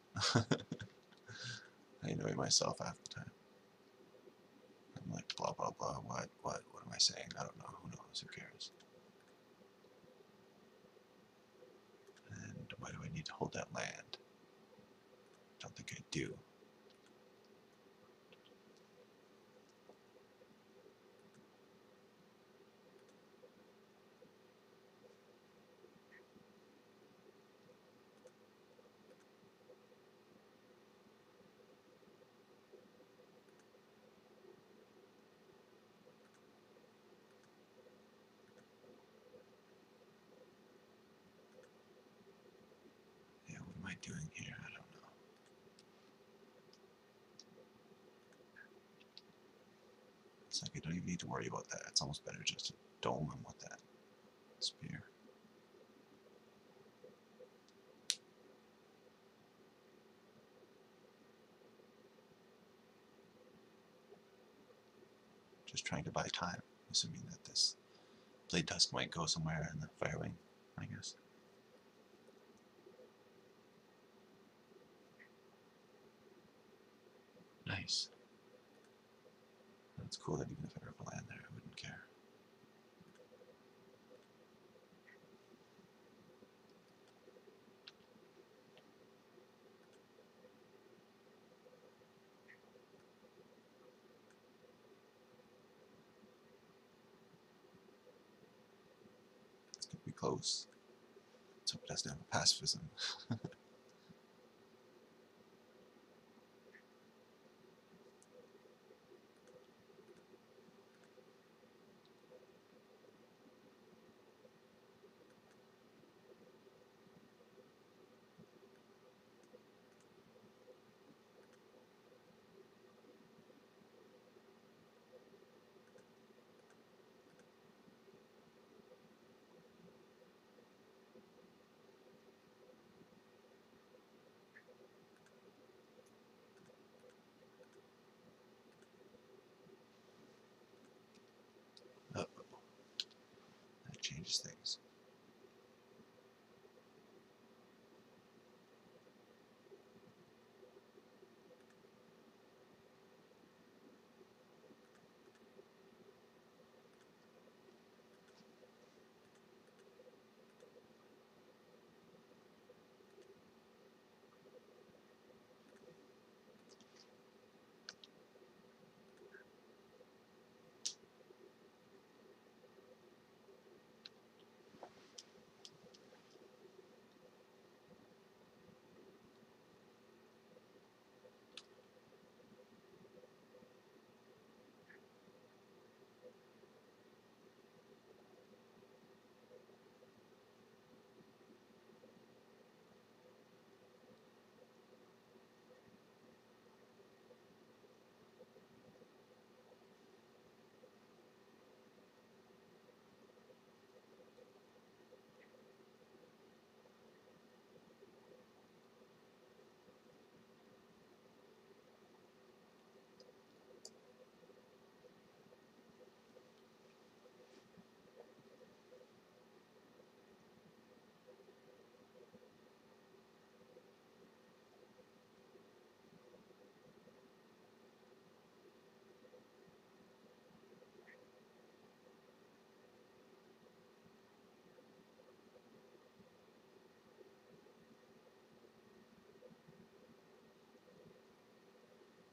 I annoy myself half the time. I'm like, blah, blah, blah, what am I saying? I don't know, who knows, who cares? And why do I need to hold that land? Don't think I do. Yeah, what am I doing here? I don't know. It's like I don't even need to worry about that. It's almost better just to dome him with that spear. Just trying to buy time, assuming that this Blade Tusk might go somewhere in the Firewing, I guess. Nice. That's cool that even if I were to land there, I wouldn't care. It's gonna be close. Let's hope it doesn't have a pacifism. Uh-oh. That changes things.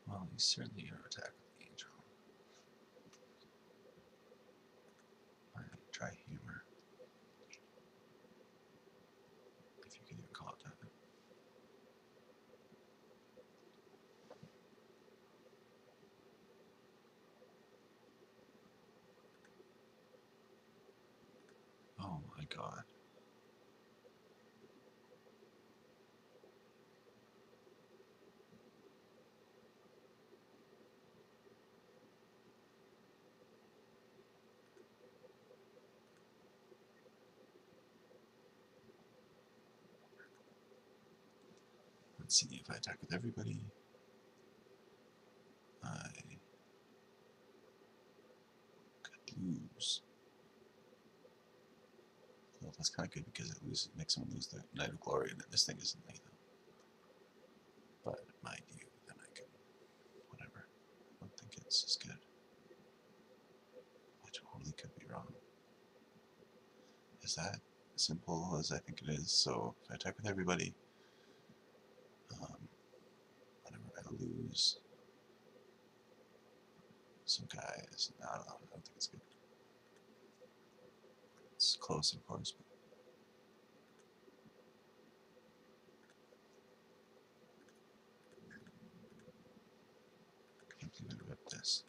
Well, he's certainly going to attack with the angel. Try humor. If you can even call it that. Oh my god. Let's see if I attack with everybody. I could lose. Well, that's kind of good because it makes someone lose the Night of Glory, and then this thing isn't lethal. that simple as I think it is. So if I attack with everybody, whenever I lose some guys, I don't know, I don't think it's good. It's close, of course, but I can't believe I whipped this.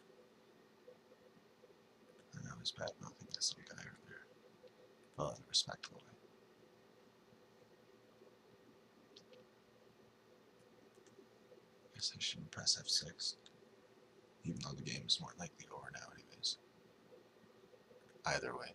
I know he's bad mouthing this little guy earlier. Well, in a respectful way. I guess I shouldn't press F6. Even though the game is more likely over now anyways. Either way.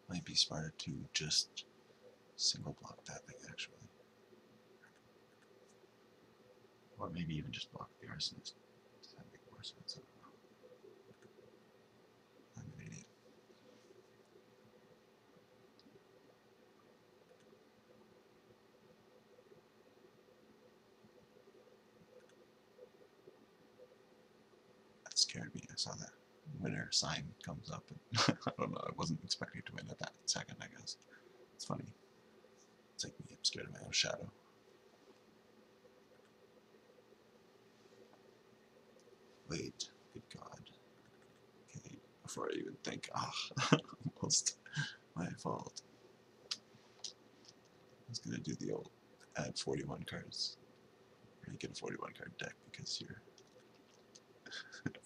Might be smarter to just single block that thing actually. Or maybe even just block the arsonist. Does that make more sense? I don't know. I'm an idiot. That scared me. I saw that winner sign comes up and I don't know, I wasn't expecting to win at that second, I guess. It's funny. It's like me, I'm scared of my own shadow. Wait, good God. Okay, before I even think, almost my fault. I was gonna do the old add 41 cards. Make it a 41 card deck because you're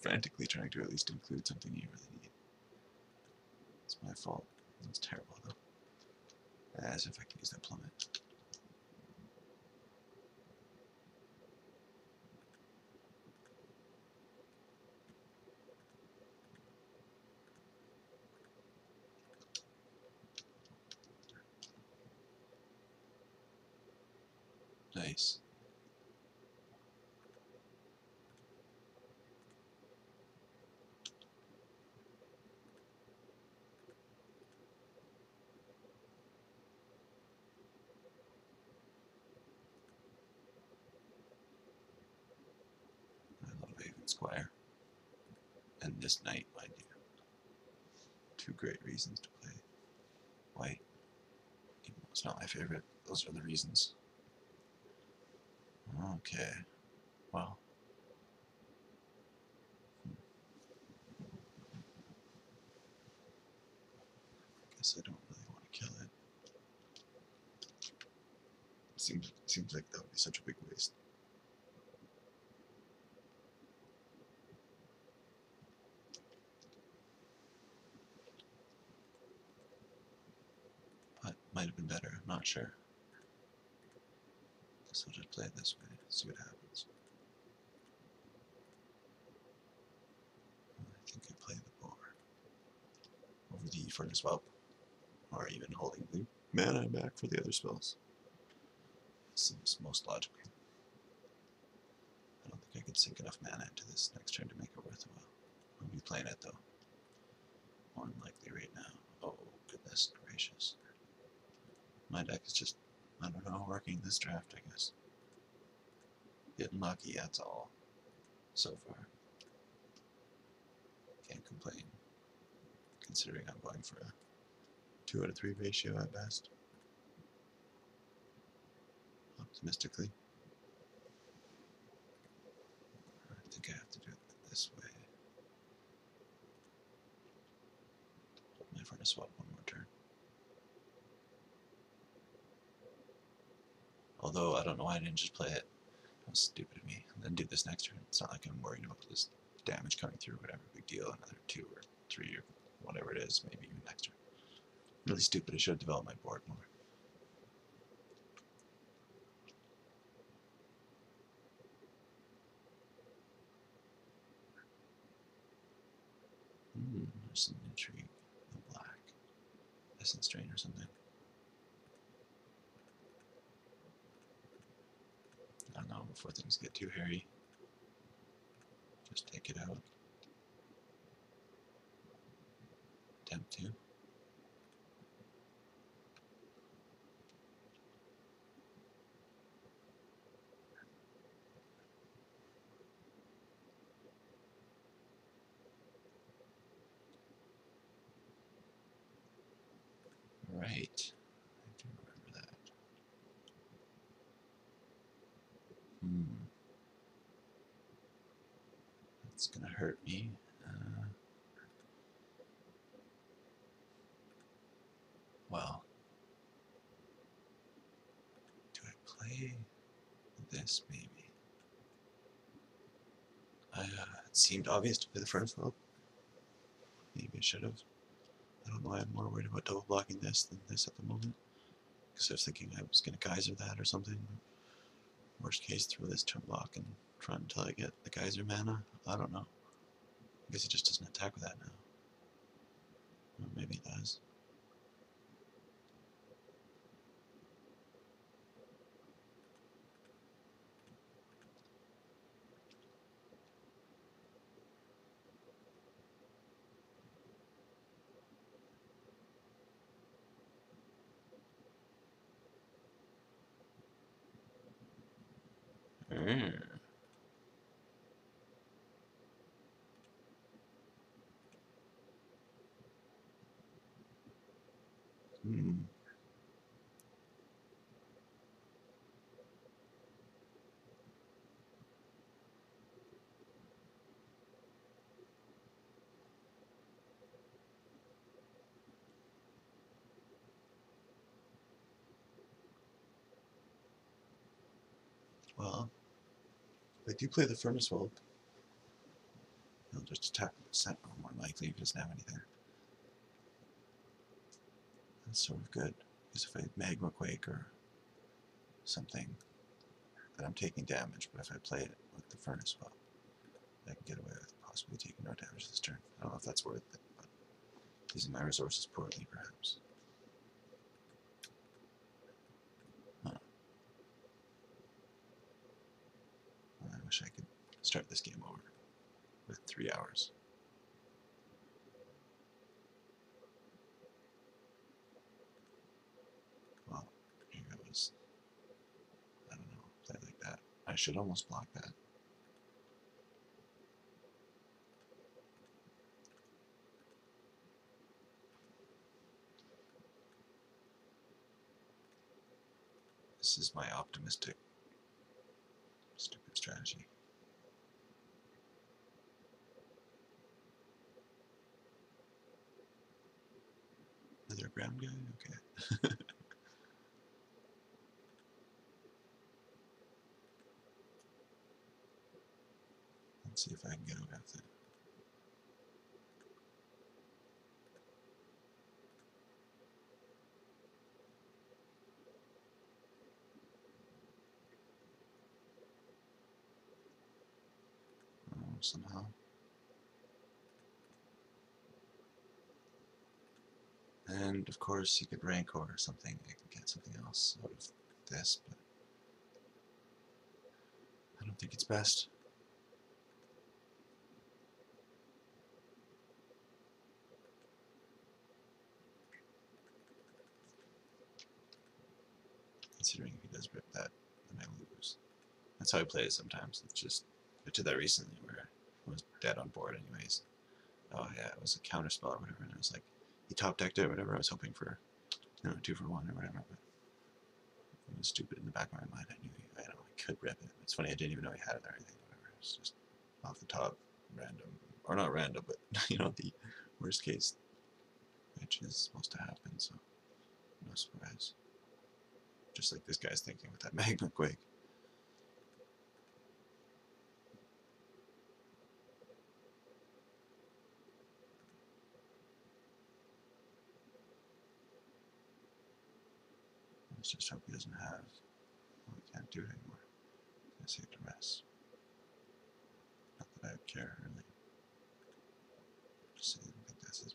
frantically trying to at least include something you really need. It's my fault. It's terrible though. As if I can use that plummet. Nice. I love Haven Squire. And this knight, mind you. Two great reasons to play white. Even though it's not my favorite, those are the reasons. Okay. Well. I guess I don't really want to kill it. Seems like that would be such a big waste. But might have been better, I'm not sure. Guess I'll just play it this way, see what happens. I think I play the boar over the furnace whelp, or even holding the mana back for the other spells. Seems most logical. I don't think I could sink enough mana into this next turn to make it worthwhile. I'll be playing it though. More than likely right now. Oh goodness gracious. My deck is just, I don't know, working this draft I guess. Getting lucky, that's all. So far. Can't complain. Considering I'm going for a 2 out of 3 ratio at best. Optimistically. I think I have to do it this way. My furnace swap one more turn. Although I don't know why I didn't just play it. That was stupid of me. And then do this next turn. It's not like I'm worried about this damage coming through, whatever. Big deal. Another 2 or 3 or whatever it is, maybe even next turn. Really stupid. I should have developed my board more. There's some intrigue in black. Essence Drain or something. now before things get too hairy. Just take it out. Attempt to. Right. I do remember that. That's gonna hurt me. Well, do I play this maybe? It seemed obvious to play the furnace weld. Maybe I should have. I don't know why I'm more worried about double blocking this than this at the moment. Because I was thinking I was going to geyser that or something. Worst case, throw this turn block and try until I get the geyser mana. I don't know. I guess it just doesn't attack with that now. Or maybe it does. Well, if I do play the furnace weld, he'll just attack the sentinel more likely if he doesn't have anything. That's sort of good. Because if I had magma quake or something, then I'm taking damage. But if I play it with the furnace weld, I can get away with possibly taking no damage this turn. I don't know if that's worth it, but using my resources poorly, perhaps. Huh. I wish I could start this game over with 3 hours. Well, here goes. I don't know, play like that. I should almost block that. This is my optimistic, stupid strategy. Another ground guy? Okay. Let's see if I can get away with it. Oh, somehow. And of course, you could Rancor or something. I can get something else out of this, but I don't think it's best. Considering if he does rip that, then I lose. That's how I play it sometimes. It's just, I did that recently where I was dead on board anyways. Oh yeah, it was a counter spell or whatever, and it was like, he top decked it or whatever. I was hoping for, 2 for 1 or whatever, but it was stupid in the back of my mind. I knew I could rip it. It's funny, I didn't even know he had it or anything, whatever. It's just off the top, random, or not random, but the worst case, which is supposed to happen, so no surprise. Just like this guy's thinking with that magma quake. Let's just hope he doesn't have. Well, he can't do it anymore. I guess he had to rest. Not that I would care, really. Just say I don't think that's his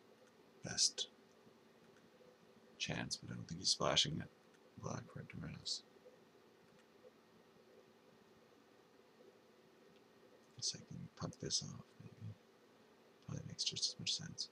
best chance, but I don't think he's splashing it black for it to rest. guess I can pump this off, maybe. Probably makes just as much sense.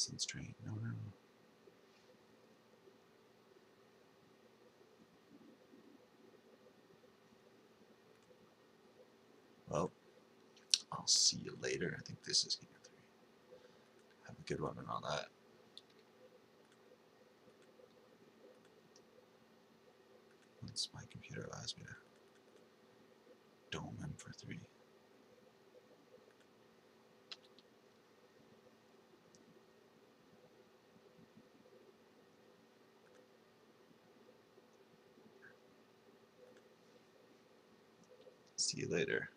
Yes, and straight. No, no. Well, I'll see you later. I think this is game 3. Have a good one and all that. Once my computer allows me to dome him for 3. See you later.